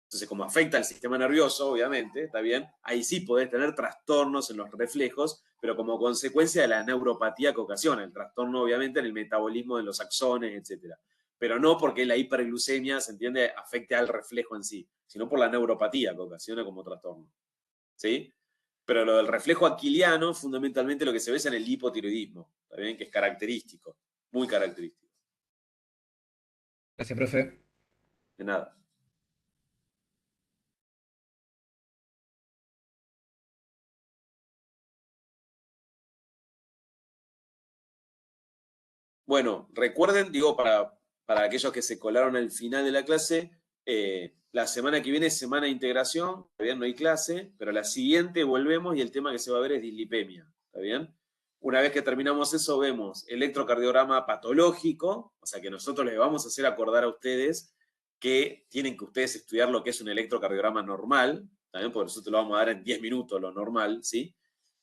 Entonces, como afecta al sistema nervioso, obviamente, ¿está bien? Ahí sí podés tener trastornos en los reflejos, pero como consecuencia de la neuropatía que ocasiona, el trastorno, obviamente, en el metabolismo de los axones, etc. Pero no porque la hiperglucemia, ¿se entiende?, afecte al reflejo en sí, sino por la neuropatía que ocasiona como trastorno. ¿Sí? Pero lo del reflejo aquiliano, fundamentalmente lo que se ve es en el hipotiroidismo, ¿está bien? Que es característico, muy característico. Gracias, profe. De nada. Bueno, recuerden, digo, para aquellos que se colaron al final de la clase, la semana que viene es semana de integración, ¿está bien? No hay clase, pero la siguiente volvemos y el tema que se va a ver es dislipemia, ¿está bien? Una vez que terminamos eso, vemos electrocardiograma patológico, o sea que nosotros les vamos a hacer acordar a ustedes que tienen que ustedes estudiar lo que es un electrocardiograma normal, ¿también? Porque nosotros lo vamos a dar en 10 minutos, lo normal, ¿sí?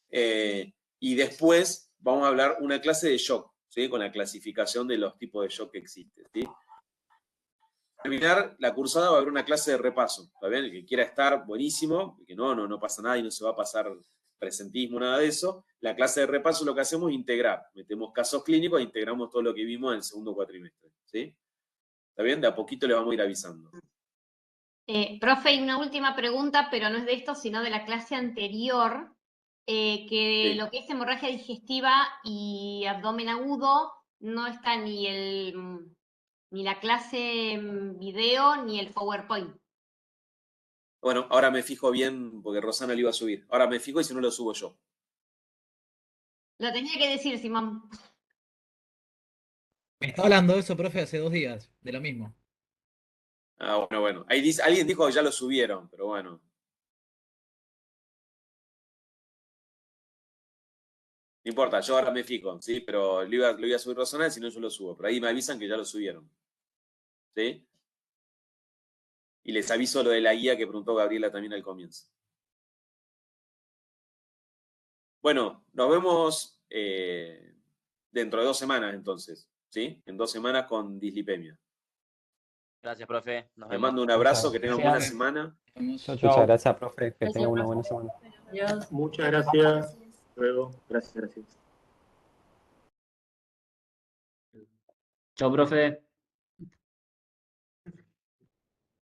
Y después vamos a hablar una clase de shock, ¿sí? Con la clasificación de los tipos de shock que existen, ¿sí? Al terminar la cursada va a haber una clase de repaso, ¿está bien? El que quiera estar, buenísimo, que no pasa nada y no se va a pasar presentismo, nada de eso. La clase de repaso lo que hacemos es integrar, metemos casos clínicos e integramos todo lo que vimos en el segundo cuatrimestre, ¿sí? ¿Está bien? De a poquito les vamos a ir avisando. Profe, y una última pregunta, pero no es de esto, sino de la clase anterior, que Sí. lo que es hemorragia digestiva y abdomen agudo no está ni la clase video ni el PowerPoint. Bueno, ahora me fijo bien, porque Rosana lo iba a subir. Ahora me fijo y si no lo subo yo. Lo tenía que decir, Simón. Me estaba hablando de eso, profe, hace 2 días, de lo mismo. Ah, bueno. Ahí dice, alguien dijo que ya lo subieron, pero bueno. No importa, yo ahora me fijo, ¿sí? Pero lo iba a subir Rosana, si no yo lo subo. Pero ahí me avisan que ya lo subieron. ¿Sí? Y les aviso lo de la guía que preguntó Gabriela también al comienzo. Bueno, nos vemos dentro de 2 semanas entonces, ¿sí? En 2 semanas con dislipemia. Gracias, profe. Nos Les vemos. mando un abrazo, que Muchas tengan buena semana. Vamos. Muchas gracias, profe. Que Gracias, tenga una profe. buena semana. Adiós. Muchas gracias. Luego, gracias. Chao, profe.